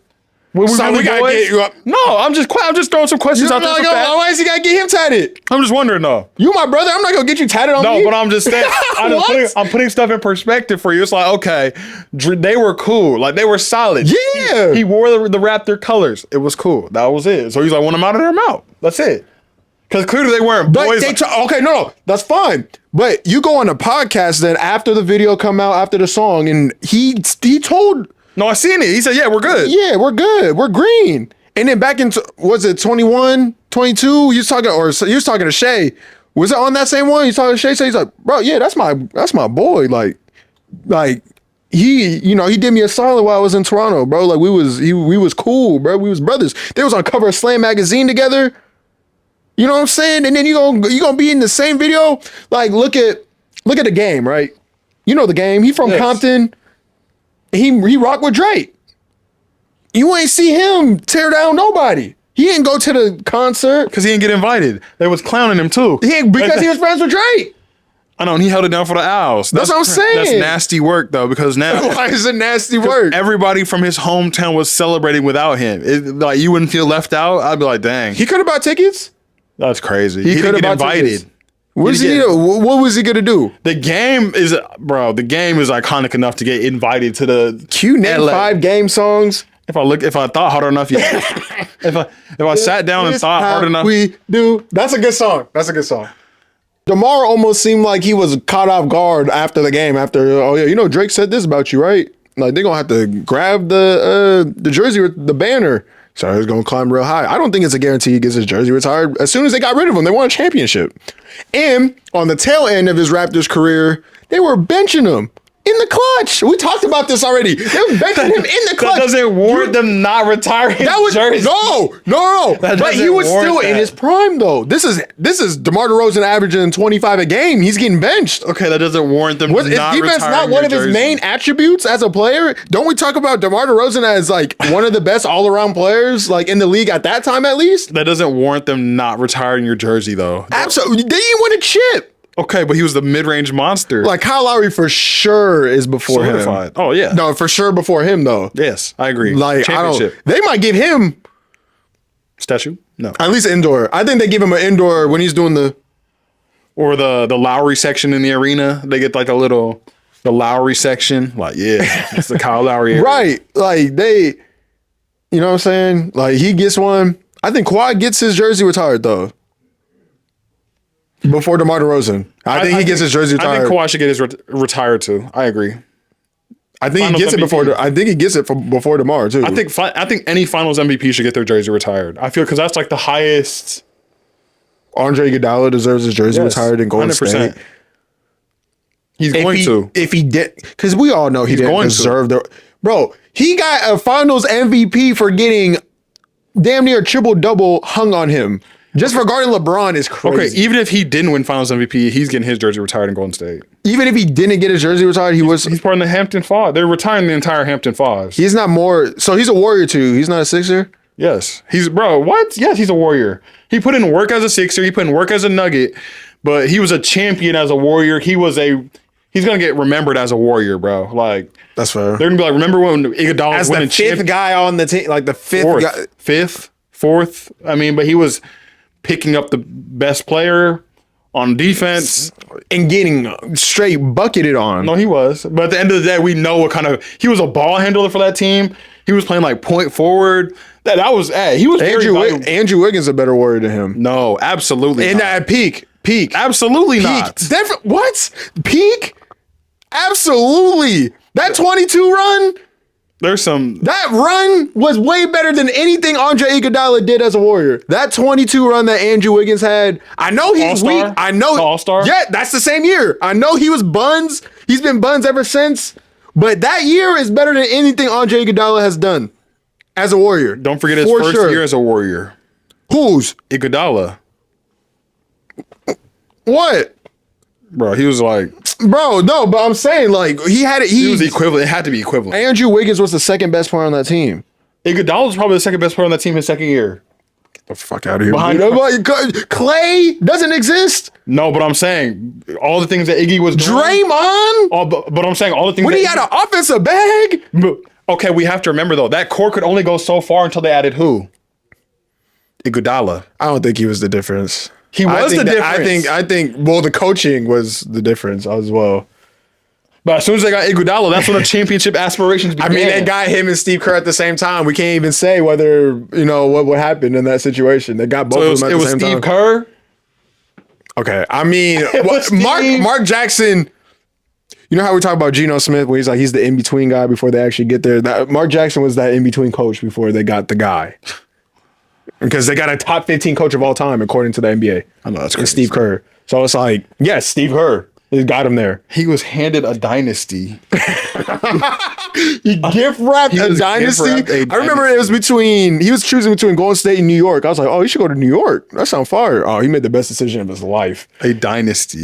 We gotta get you up. No, I'm just throwing some questions out there. Why is he gotta get him tatted? I'm just wondering though. You my brother. I'm not gonna get you tatted on me. No, but I'm just saying. I'm putting stuff in perspective for you. It's like, okay, they were cool. Like they were solid. Yeah. He wore the Raptor colors. It was cool. That was it. So he's like, when I'm out of their mouth. That's it. Because clearly they weren't boys. Okay, no, that's fine. But you go on a podcast then after the video come out, after the song, and he told. No, I seen it. He said, yeah, we're good. Yeah, we're good. We're green. And then back in, was it 21, 22? He was talking to Shay. Was it on that same one? He's talking to Shay. So he's like, bro, yeah, that's my boy. Like he did me a solid while I was in Toronto, bro. Like we was cool, bro. We was brothers. They was on cover of Slam magazine together. You know what I'm saying? And then you gonna be in the same video. Like look at the game, right? You know the game. He from Compton. He rocked with Drake. You ain't see him tear down nobody. He didn't go to the concert. Because he didn't get invited. They was clowning him too. Because he was friends with Drake. I know, and he held it down for the Owls. That's what I'm saying. That's nasty work though, because now why is it nasty work? Everybody from his hometown was celebrating without him. Like you wouldn't feel left out. I'd be like, dang. He could have bought tickets. That's crazy. He could have get invited. Tickets. What was he gonna do? The game is iconic enough to get invited to the Q name 5 game songs. If I thought hard enough, yeah. if I sat down and thought hard enough, we do. That's a good song. DeMar almost seemed like he was caught off guard after the game. Drake said this about you, right? Like they're gonna have to grab the jersey with the banner. So he's going to climb real high. I don't think it's a guarantee he gets his jersey retired. As soon as they got rid of him, they won a championship. And on the tail end of his Raptors career, they were benching him. in the clutch. We talked about this already. They were benching him in the clutch. That doesn't warrant them not retiring his jersey. No. But he was still in his prime, though. This is DeMar DeRozan averaging 25 a game. He's getting benched. Okay, that doesn't warrant them not retiring defense not one of his main attributes as a player? Don't we talk about DeMar DeRozan as like one of the best all-around players like in the league at that time at least? That doesn't warrant them not retiring your jersey, though. Absolutely. They didn't win a chip. Okay, but he was the mid-range monster. Like Kyle Lowry for sure is before him. Oh yeah. No, for sure before him though. Yes, I agree. Like Championship. they might give him statue. No, at least indoor. I think they give him an indoor when he's doing the Lowry section in the arena. They get like the Lowry section. Like it's the Kyle Lowry area. Right. Like they, you know what I'm saying? Like he gets one. I think Kawhi gets his jersey retired though. Before DeMar DeRozan. I think he gets his jersey retired. I think Kawhi should get his retired too. I agree. I think he gets it before. I think he gets it before DeMar too. I think any Finals MVP should get their jersey retired. I feel because that's like the highest. Andre Iguodala deserves his jersey retired in Golden 100%. State. He's going to. If he did, because we all know he didn't deserve the. Bro, he got a Finals MVP for getting damn near triple-double hung on him. Just regarding LeBron is crazy. Okay, even if he didn't win Finals MVP, he's getting his jersey retired in Golden State. Even if he didn't get his jersey retired, he's part of the Hampton Five. They're retiring the entire Hampton Fives. He's not more. So he's a Warrior too. He's not a Sixer. Yes, what? Yes, he's a Warrior. He put in work as a Sixer. He put in work as a Nugget, but he was a champion as a Warrior. He's gonna get remembered as a Warrior, bro. Like that's fair. They're gonna be like, remember when Iguodala was winning the fifth guy on the team, like the fourth. I mean, but he was picking up the best player on defense and getting straight bucketed on. No, he was. But at the end of the day, we know what kind of he was a ball handler for that team. He was playing like point forward. He was Andrew Wiggins is a better Warrior than him. No, absolutely and not. At peak. Absolutely not. What? Peak? Absolutely. That 22 run? That run was way better than anything Andre Iguodala did as a Warrior. That 22 run that Andrew Wiggins had. I know he's weak. I know All-Star. Yeah, that's the same year. I know he was buns. He's been buns ever since. But that year is better than anything Andre Iguodala has done as a Warrior. Don't forget his first year as a Warrior. Whose? Iguodala. What? Bro, he was like... Bro, no, but I'm saying, like, he had it. He was equivalent. It had to be equivalent. Andrew Wiggins was the second best player on that team. Iguodala was probably the second best player on that team his second year. Get the fuck out of here. Clay doesn't exist. No, but I'm saying all the things that Iggy was doing. Draymond? But I'm saying all the things when he had an offensive bag? Okay, we have to remember, though, that core could only go so far until they added who? Iguodala. I don't think he was the difference. He was the difference. I think, well, the coaching was the difference as well. But as soon as they got Iguodala, that's when the championship aspirations began. I mean, they got him and Steve Kerr at the same time. We can't even say whether, what happened in that situation. They got both of them at the same time. It was Steve Kerr? Okay. I mean, Mark Jackson, you know how we talk about Geno Smith when he's the in-between guy before they actually get there? Mark Jackson was that in-between coach before they got the guy. Because they got a top 15 coach of all time, according to the NBA. I know, that's crazy. And Steve Kerr. So it's like, yes, Steve Kerr. He got him there. He was handed a dynasty. He gift wrapped a dynasty. I remember he was choosing between Golden State and New York. I was like, oh, you should go to New York. That sounds fire. Oh, he made the best decision of his life. A dynasty.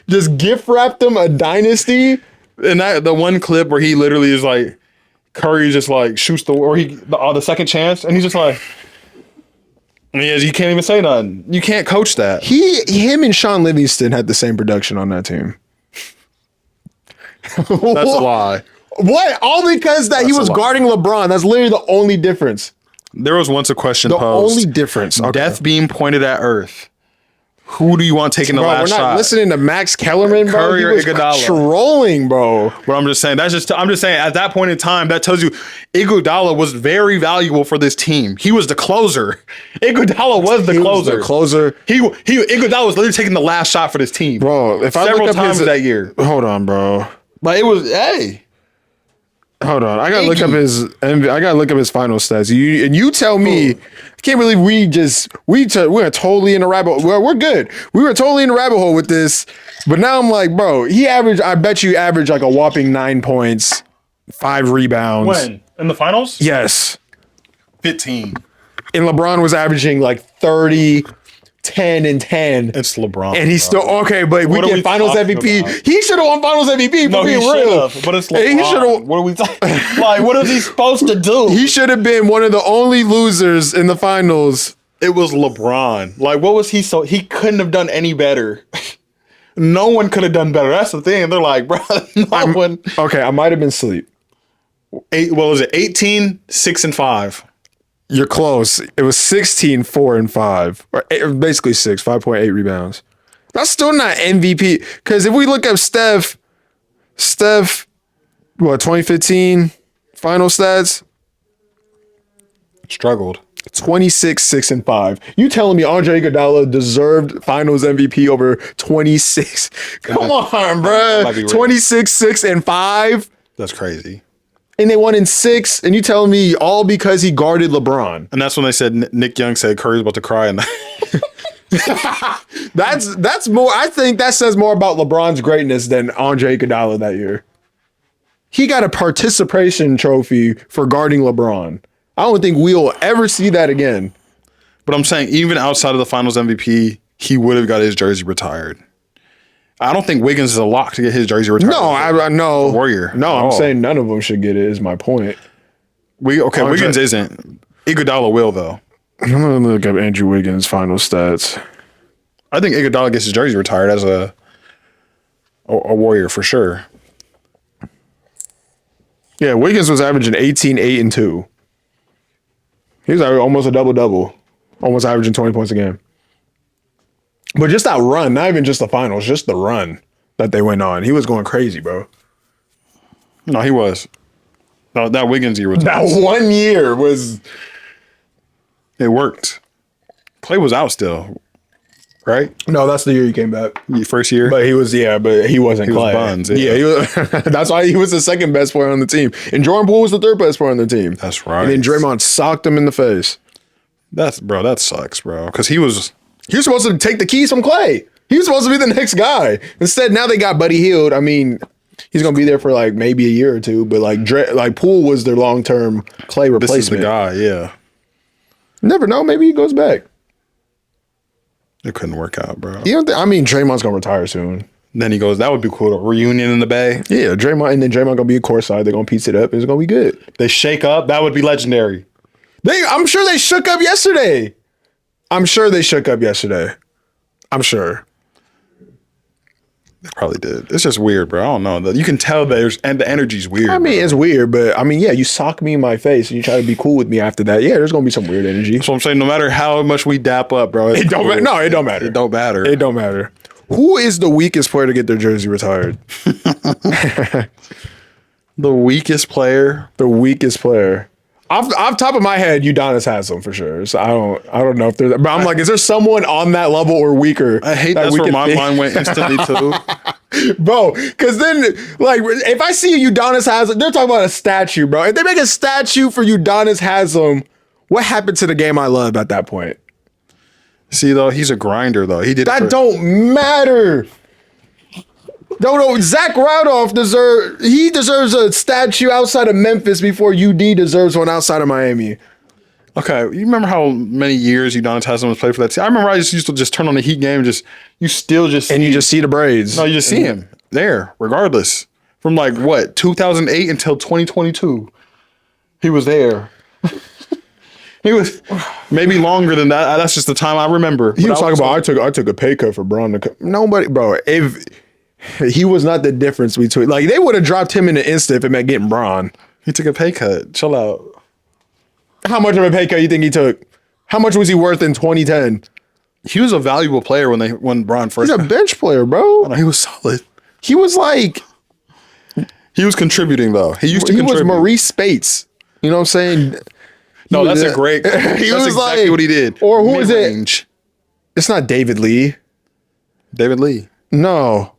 Just gift wrapped him a dynasty. And the one clip where he literally is like, Curry just like shoots the second chance, and he's just like, you can't even say nothing. You can't coach that. Him and Sean Livingston had the same production on that team. That's a lie. What? All because he was guarding LeBron. That's literally the only difference. There was once a question posed. The only difference. Okay. Death beam pointed at Earth. Who do you want taking the last shot? We're not listening to Max Kellerman, bro. Curry or Iguodala? Trolling, bro. But I'm just saying, at that point in time, that tells you Iguodala was very valuable for this team. He was the closer. Iguodala was the closer. Iguodala was literally taking the last shot for this team. Bro, if I several look up times that year. Hold on, bro. But it was, hey. Hold on, I gotta look up his. I gotta look up his final stats. You tell me. I can't believe we're totally in a rabbit hole. Well, we're good. We were totally in a rabbit hole with this, but now I'm like, bro, he averaged. I bet you averaged like a whopping 9 points, 5 rebounds. When in the finals? Yes. 15. And LeBron was averaging like 30, 10, and 10. It's LeBron. And he's still okay, but we get Finals MVP. About? He should have won Finals MVP. No, he should have. But it's LeBron. He should have. What are we talking? Like, what is he supposed to do? He should have been one of the only losers in the finals. It was LeBron. Like, what was he? So he couldn't have done any better. No one could have done better. That's the thing. They're like, bro, no one. Okay, I might have been asleep. What was it? 18, 6, and 5. You're close. It was 16, 4, and 5. Or basically 6, 5.8 rebounds. That's still not MVP. Because if we look up Steph, what, 2015 final stats? Struggled. 26, 6, and 5. You telling me Andre Iguodala deserved Finals MVP over 26? Come on, bro. 26, 6, and 5. That's crazy. And they won in 6, and you telling me all because he guarded LeBron. And that's when they said Nick Young said Curry's about to cry. And that's more. I think that says more about LeBron's greatness than Andre Iguodala that year. He got a participation trophy for guarding LeBron. I don't think we'll ever see that again. But I'm saying even outside of the Finals MVP, he would have got his jersey retired. I don't think Wiggins is a lock to get his jersey retired. No, I know. Warrior. No, I'm saying none of them should get it, is my point. Wiggins isn't. Iguodala will, though. I'm going to look up Andrew Wiggins' final stats. I think Iguodala gets his jersey retired as a Warrior for sure. Yeah, Wiggins was averaging 18, 8, and 2. He was almost a double-double. Almost averaging 20 points a game. But just that run, not even just the finals, just the run that they went on. He was going crazy, bro. No, he was. No, that Wiggins year was. That 1 year was. It worked. Clay was out still, right? No, that's the year he came back. First year? But he was, but he wasn't he Clay. Was Buns, yeah, he was, that's why he was the second best player on the team. And Jordan Poole was the third best player on the team. That's right. And then Draymond socked him in the face. That sucks, bro. Because he was supposed to take the keys from Clay. He was supposed to be the next guy. Instead, now they got Buddy Hield. I mean, he's gonna be there for like maybe a year or two. But like Poole was their long-term Clay replacement. This is the guy, yeah. Never know. Maybe he goes back. It couldn't work out, bro. I mean, Draymond's gonna retire soon. Then he goes, that would be cool. A reunion in the Bay. Yeah, Draymond gonna be courtside. They're gonna piece it up. It's gonna be good. They shake up. That would be legendary. I'm sure they shook up yesterday. I'm sure. They probably did. It's just weird, bro. I don't know. You can tell the energy's weird. I mean, bro. It's weird, but I mean, yeah, you sock me in my face and you try to be cool with me after that. Yeah, there's gonna be some weird energy. So I'm saying, no matter how much we dap up, bro, it don't matter. No, it don't matter. It don't matter. It don't matter. Who is the weakest player to get their jersey retired? The weakest player. The weakest player. Off top of my head, Udonis has them for sure. So I don't know if there's, but I'm like, is there someone on that level or weaker? I hate that's where my mind went instantly too. Bro, because then, like, if I see a Udonis Haslam, they're talking about a statue, bro. If they make a statue for Udonis Haslam, what happened to the game I love at that point? See, though, he's a grinder, though. He did that don't matter. No, Zach Randolph deserves a statue outside of Memphis before UD deserves one outside of Miami. Okay, you remember how many years Udonis Haslam has played for that team? I remember I just used to just turn on the Heat game, you just see the braids. No, you just see him there, regardless. From like what 2008 until 2022, he was there. He was maybe longer than that. That's just the time I remember. He was talking about I took a pay cut for Braun. Nobody, bro. If he was not the difference between, like, they would have dropped him in an instant if it meant getting Braun. He took a pay cut. Chill out. How much of a pay cut you think he took? How much was he worth in 2010? He was a valuable player when Braun first. He's a bench player, bro. Oh, no, he was solid. He was like, he was contributing though. He was Maurice Spates. You know what I'm saying? No, that's a great. That's was exactly like, what he did. Or who is it? It's not David Lee. David Lee. No.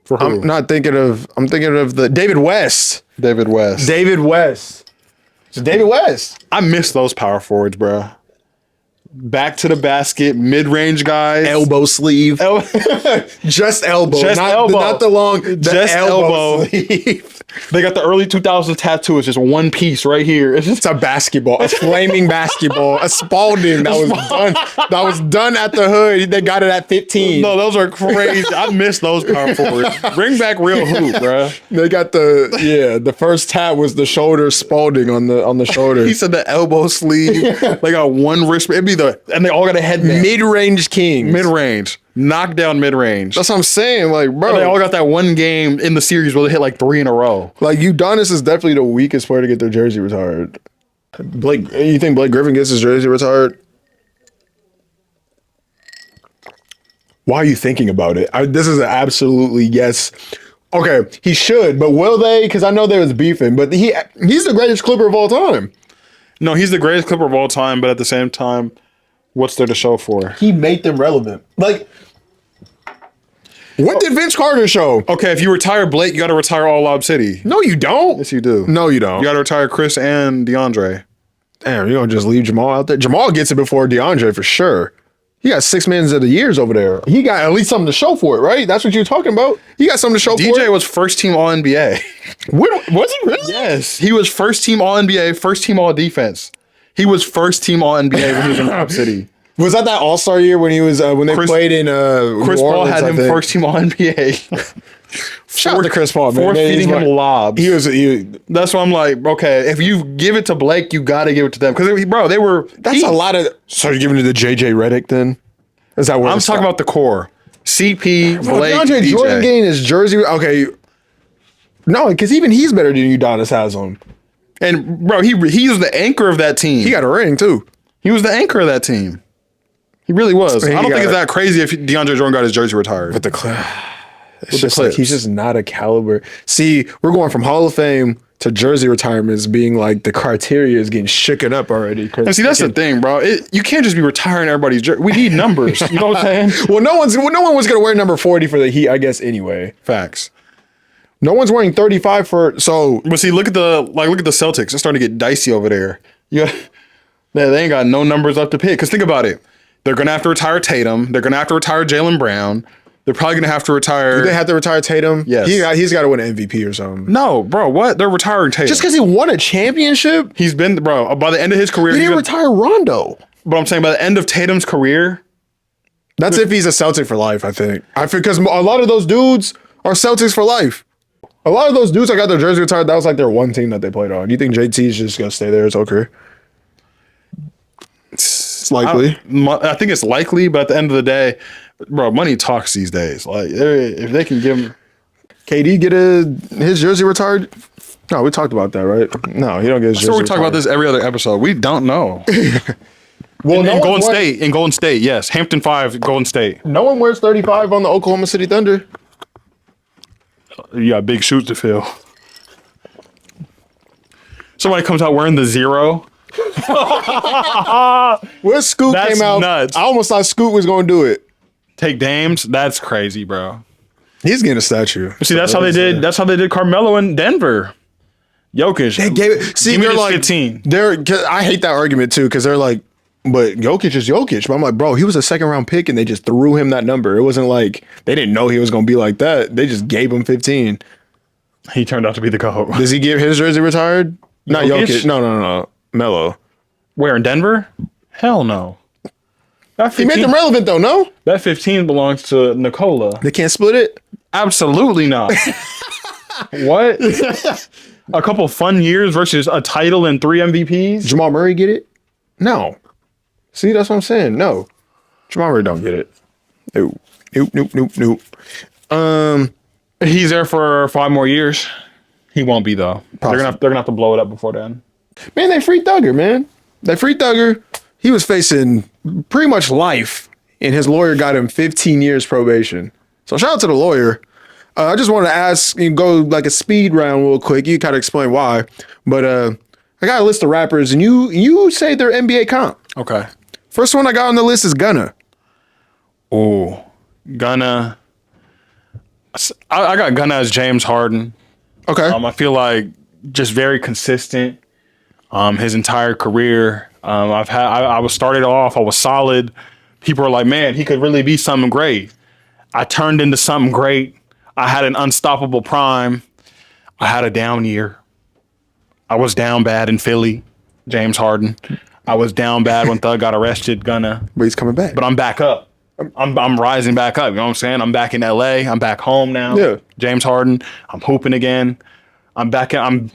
For who? I'm thinking of the David West. David West. David West. So David West. I miss those power forwards, bro. Back to the basket, mid-range guys. Elbow sleeve. Just elbow. Just not, elbow. Not the long. Just elbow. Sleeve. They got the early 2000s tattoo. It's just one piece right here. It's just It's a basketball, a flaming basketball, a Spalding that was done. That was done at the hood. They got it at 15. no, those are crazy. I miss those power forwards. Bring back real hoop, bro. They got the first tab was the shoulder Spalding on the shoulder. He said the elbow sleeve. They got one wrist. It'd be and they all got a headband. Mid-range king. Mid-range. Knockdown mid-range. That's what I'm saying. Like, bro. And they all got that one game in the series where they hit like 3 in a row. Like, Udonis is definitely the weakest player to get their jersey retired. You think Blake Griffin gets his jersey retired? Why are you thinking about it? This is an absolutely yes. Okay, he should, but will they? Because I know there was beefing, but he's the greatest Clipper of all time. No, he's the greatest Clipper of all time, but at the same time, what's there to show for? He made them relevant. Like, what did Vince Carter show? Okay, if you retire Blake, you got to retire all Lob City. No, you don't. Yes, you do. No, you don't. You got to retire Chris and DeAndre. Damn, you're going to just leave Jamal out there? Jamal gets it before DeAndre for sure. He got 6 mans of the years over there. He got at least something to show for it, right? That's what you're talking about? He got something to show for it? DJ was first team All NBA. Was he really? Yes, he was first team All NBA, first team All Defense. He was first team All NBA when he was in Lob City. Was that All-Star year when he was when they played in Chris New Paul Orleans, had him first team All NBA. Shout out to Chris Paul, man. Feeding him lobs. He That's why I'm like, okay, if you give it to Blake, you got to give it to them because bro, they were. That's a lot of. So you're giving it to JJ Redick then? Is that where I'm talking about the core? CP, Blake, DeAndre DJ. Jordan getting his jersey. Okay, no, because even he's better than Udonis has on. And bro, he was the anchor of that team. He got a ring too. He was the anchor of that team. He really was. He I don't got think it's it. that crazy if DeAndre Jordan got his jersey retired. But the it's the just like Clips. he's just not a caliber. See, we're going from Hall of Fame to jersey retirements being like the criteria is getting shooken up already. And see, that's the thing, bro. You can't just be retiring everybody's jersey. We need numbers. You know what I'm saying? Well, no one was gonna wear number 40 for the Heat, I guess. Anyway, Facts. no one's wearing 35 for so. But see, look at the Celtics. It's starting to get dicey over there. They ain't got no numbers left to pick. Because think about it. They're going to have to retire Tatum. They're going to have to retire Jaylen Brown. They're probably going to have to retire. Do they have to retire Tatum? Yes. He's got to win an MVP or something. No, bro. What? They're retiring Tatum. Just because he won a championship? He's been, bro, by the end of his career. He didn't retire Rondo. But I'm saying by the end of Tatum's career. That's if he's a Celtic for life, I think. Because a lot of those dudes are Celtics for life. A lot of those dudes that got their jersey retired, that was like their one team that they played on. Do you think JT's just going to stay there his whole career? It's likely. I think it's likely, but at the end of the day, bro, money talks these days. Like, if they can give him. KD get his jersey retired? No, we talked about that, right? No, he don't get his jersey So we retired. talk about this every other episode. We don't know. Well, in Golden State, yes. Hampton 5, Golden State. No one wears 35 on the Oklahoma City Thunder. You got big shoes to fill. Somebody comes out wearing the 0. When Scoot That's came out, nuts. I almost thought Scoot was going to do it. Take Dames. That's crazy, bro. He's getting a statue. See, that's how they did. That's how they did Carmelo in Denver. Jokic. They gave it. See, Give me they're this like 15. I hate that argument too because they're like, but Jokic is Jokic. But I'm like, bro, he was a second round pick and they just threw him that number. It wasn't like they didn't know he was going to be like that. They just gave him 15. He turned out to be the GOAT. Does he get his jersey retired? Not Jokic. No. Melo. Where, in Denver? Hell no. That He 15, made them relevant though. No, that 15 belongs to Nikola. they can't split it. Absolutely not. What? A couple fun years versus a title and 3 MVPs? Jamal Murray get it? No. See, that's what I'm saying. No, Jamal Murray don't get it. Nope. He's there for 5 more years. He won't be though. They're gonna have to blow it up before then. Man, they free Thugger, man. They free Thugger. He was facing pretty much life, and his lawyer got him 15 years probation. So shout out to the lawyer. I just wanted to ask, go like a speed round real quick. You kind of explain why, but I got a list of rappers, and you say they're NBA comp. Okay. First one I got on the list is Gunna. Oh, Gunna. I got Gunna as James Harden. Okay. I feel like just very consistent. His entire career. I was started off. I was solid. People are like, man, he could really be something great. I turned into something great. I had an unstoppable prime. I had a down year. I was down bad in Philly. James Harden. I was down bad when Thug got arrested. But he's coming back. But I'm back up. I'm rising back up. You know what I'm saying? I'm back in LA. I'm back home now. Yeah. James Harden. I'm hooping again. I'm back. I'm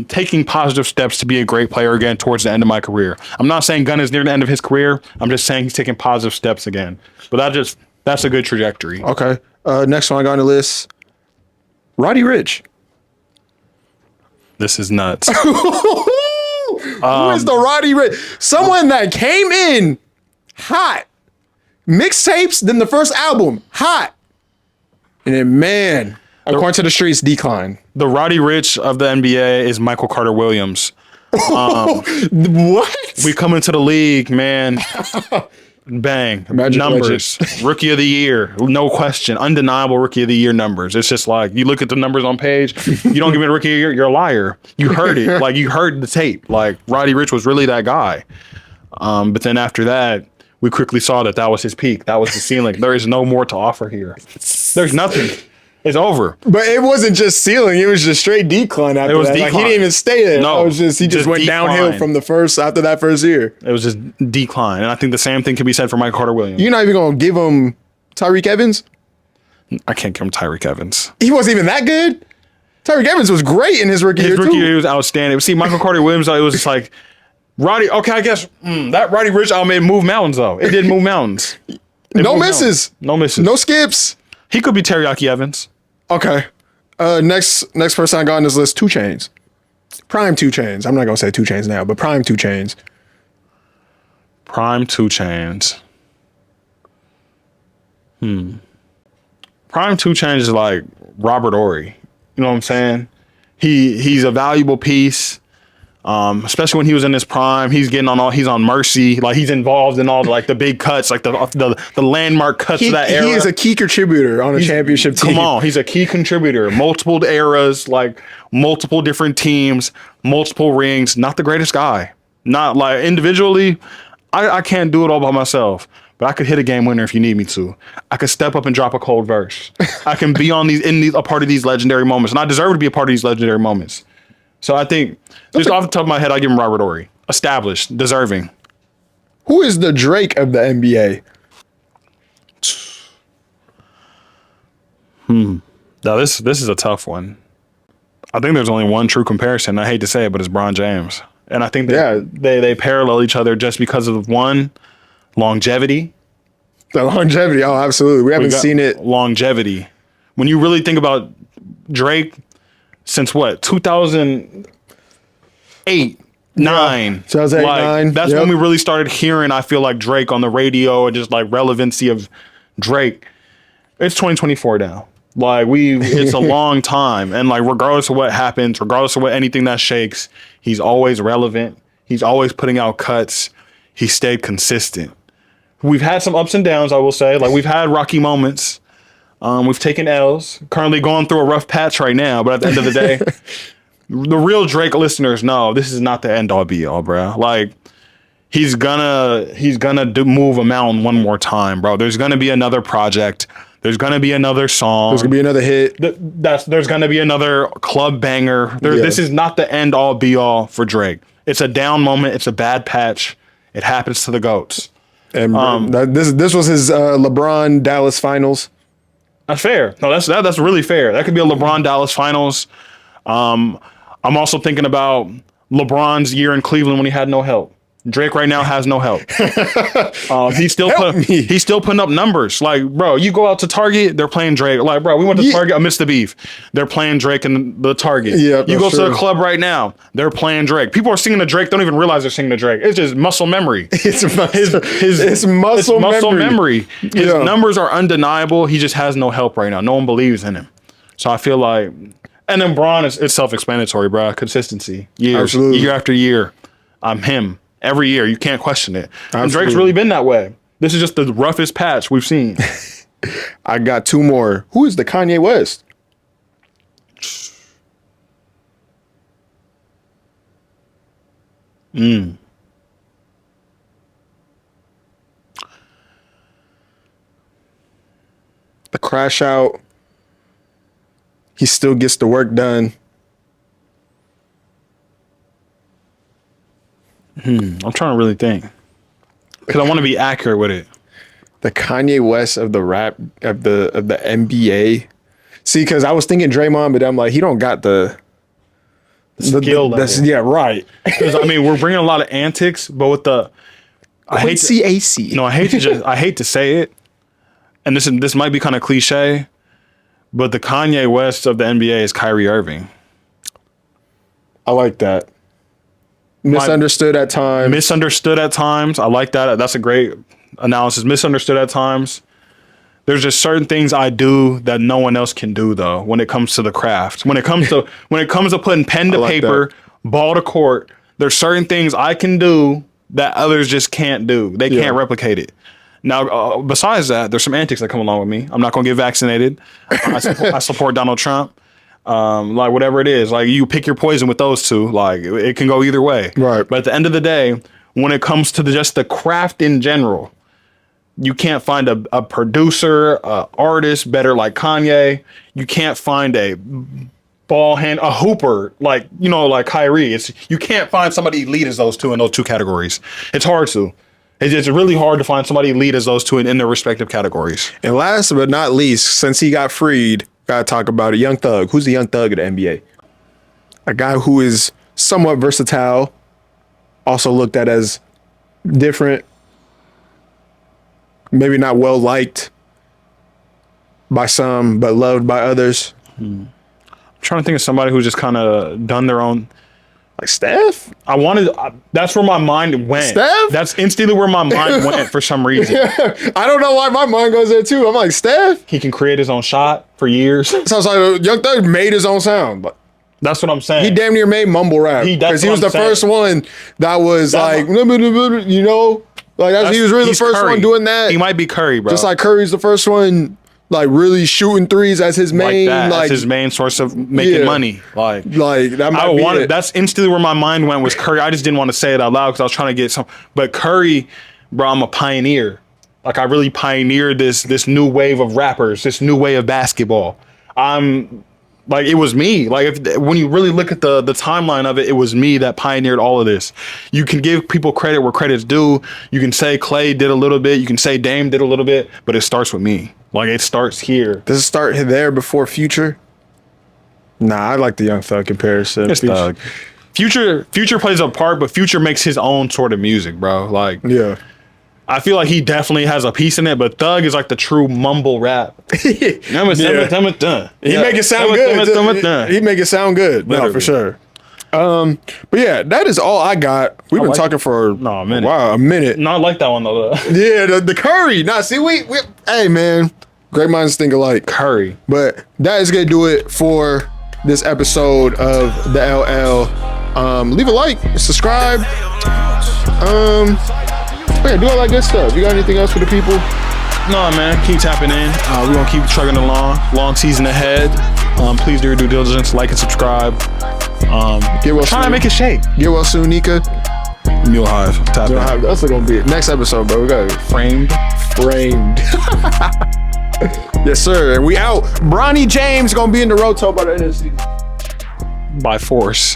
taking positive steps to be a great player again towards the end of my career. I'm not saying Gunn is near the end of his career. I'm just saying he's taking positive steps again. But that's a good trajectory. Okay. Next one I got on the list. Roddy Ricch. This is nuts. Who is the Roddy Ricch? Someone that came in hot. Mixtapes, then the first album, hot. And then, man, according to the streets, decline. The Roddy Ricch of the NBA is Michael Carter Williams. What? We come into the league, man. Bang. Magic numbers. Rookie of the year. No question. Undeniable rookie of the year numbers. It's just like, you look at the numbers on page, you don't give me a rookie of the year, you're a liar. You heard it. Like, you heard the tape. Like, Roddy Ricch was really that guy. But then after that, we quickly saw that was his peak. That was the ceiling. There is no more to offer here. There's nothing. It's over. But it wasn't just ceiling. It was just straight decline after that. Like, he didn't even stay there. No. He just went decline. downhill from after that first year. It was just decline. And I think the same thing can be said for Michael Carter Williams. You're not even going to give him Tyreek Evans? I can't give him Tyreek Evans. He wasn't even that good? Tyreek Evans was great in his rookie year, too. His rookie year was outstanding. See, Michael Carter Williams, it was just like, Roddy, okay, I guess that Roddy Ricch made move mountains, though. It did move mountains. No misses. No misses. No skips. He could be Teriyaki Evans. Okay. Next person I got on this list, 2 Chainz. Prime 2 Chainz. I'm not going to say 2 Chainz now, but prime 2 Chainz. Prime 2 Chainz. Prime 2 Chainz is like Robert Horry. You know what I'm saying? He's a valuable piece. Especially when he was in his prime, he's on Mercy, like he's involved in all the big cuts, like the landmark cuts of that era. He is a key contributor on a championship team. Come on, he's a key contributor. Multiple eras, like multiple different teams, multiple rings. Not the greatest guy. Not like individually, I can't do it all by myself. But I could hit a game winner if you need me to. I could step up and drop a cold verse. I can be a part of these legendary moments, and I deserve to be a part of these legendary moments. So I think, just off the top of my head, I give him Robert Horry. Established, deserving. Who is the Drake of the NBA? Now this is a tough one. I think there's only one true comparison. I hate to say it, but it's Bron James. And I think they parallel each other just because of one, longevity. The longevity, oh, absolutely. We haven't seen it. Longevity. When you really think about Drake, since what, 2008, 9. 2008, 9. That's when we really started hearing, I feel like, Drake on the radio and just like relevancy of Drake. It's 2024 now. Like it's a long time. And like, regardless of what happens, regardless of anything that shakes, he's always relevant. He's always putting out cuts. He stayed consistent. We've had some ups and downs, I will say. Like, we've had rocky moments. We've taken L's. Currently going through a rough patch right now, but at the end of the day, the real Drake listeners know this is not the end all be all, bro. Like, he's gonna move a mountain one more time, bro. There's gonna be another project. There's gonna be another song. There's gonna be another hit. There's gonna be another club banger. This is not the end all be all for Drake. It's a down moment. It's a bad patch. It happens to the GOATs. And this was his LeBron Dallas finals. That's fair. No, that's really fair. That could be a LeBron Dallas finals. I'm also thinking about LeBron's year in Cleveland when he had no help. Drake right now has no help. He's still putting up numbers. Like, bro, you go out to Target, they're playing Drake. Like, bro, we went to Target, I missed the beef. They're playing Drake in the Target. Yeah, you go to the club right now, they're playing Drake. People are singing to Drake, don't even realize they're singing to Drake. It's just muscle memory. It's muscle memory. His numbers are undeniable. He just has no help right now. No one believes in him. So I feel like, and then Bron it's self-explanatory, bro. Consistency, year after year. I'm him. Every year, you can't question it. Absolutely. And Drake's really been that way. This is just the roughest patch we've seen. I got 2 more. Who is the Kanye West? The crash out. He still gets the work done. I'm trying to really think. Because I want to be accurate with it. The Kanye West of the rap of the NBA. See, because I was thinking Draymond, but I'm like, he don't got the skill level. Yeah, right. Because I mean, we're bringing a lot of antics, but with the I hate to say it, and this might be kind of cliche, but the Kanye West of the NBA is Kyrie Irving. I like that. Misunderstood at times. Misunderstood at times. I like that. That's a great analysis. Misunderstood at times. There's just certain things I do that no one else can do, though, when it comes to the craft. When it comes to putting pen to paper, ball to court, there's certain things I can do that others just can't do. They can't replicate it. Now, besides that, there's some antics that come along with me. I'm not going to get vaccinated. I support Donald Trump. Like whatever it is, like you pick your poison with those two. Like it can go either way. Right. But at the end of the day, when it comes to just the craft in general, you can't find a producer, a artist better like Kanye. You can't find a a hooper like Kyrie. You can't find somebody elite as those two in those two categories. It's hard to. It's really hard to find somebody elite as those two in their respective categories. And last but not least, since he got freed, gotta talk about a young thug. Who's the young thug of the NBA? A guy who is somewhat versatile, also looked at as different, maybe not well liked by some, but loved by others. I'm trying to think of somebody who's just kind of done their own. Like Steph? That's where my mind went. Steph? That's instantly where my mind went for some reason. I don't know why my mind goes there too. I'm like, Steph? He can create his own shot for years. Sounds like Young Thug made his own sound. But that's what I'm saying. he damn near made mumble rap. Because he was the first one that was like, you know? Like he was really the first one doing that. He might be Curry, bro. Just like Curry's the first one, like really shooting threes as his main, as his main source of making money. Like that might be it. That's instantly where my mind went was Curry. I just didn't want to say it out loud because I was trying to get some. But Curry, bro, I'm a pioneer. Like I really pioneered this new wave of rappers, this new way of basketball. Like it was me. Like when you really look at the timeline of it, it was me that pioneered all of this. You can give people credit where credit's due. You can say Clay did a little bit. You can say Dame did a little bit, but it starts with me. Like it starts here. Does it start there before Future? Nah, I like the Young Thug comparison. It's Thug. Future plays a part, but Future makes his own sort of music, bro. Like yeah. I feel like he definitely has a piece in it, but Thug is like the true mumble rap. He make it sound good. He make it sound good. No, for sure. But yeah, that is all I got. We've been talking for a minute. No, I like that one though. Yeah, the Curry. Nah, see, we hey man, great minds think alike. Curry. But that is gonna do it for this episode of the LL. Leave a like, subscribe. Yeah, do all that good stuff. You got anything else for the people? No, man. Keep tapping in. We're going to keep trucking along. Long season ahead. Please do your due diligence. Like and subscribe. Get well trying to make it shake. Get well soon, Nika. Mule Hive. Tap in. That's going to be it. Next episode, bro. We got it. Framed. Yes, sir. And we out. Bronny James going to be in the Roto by the end of the season. By force.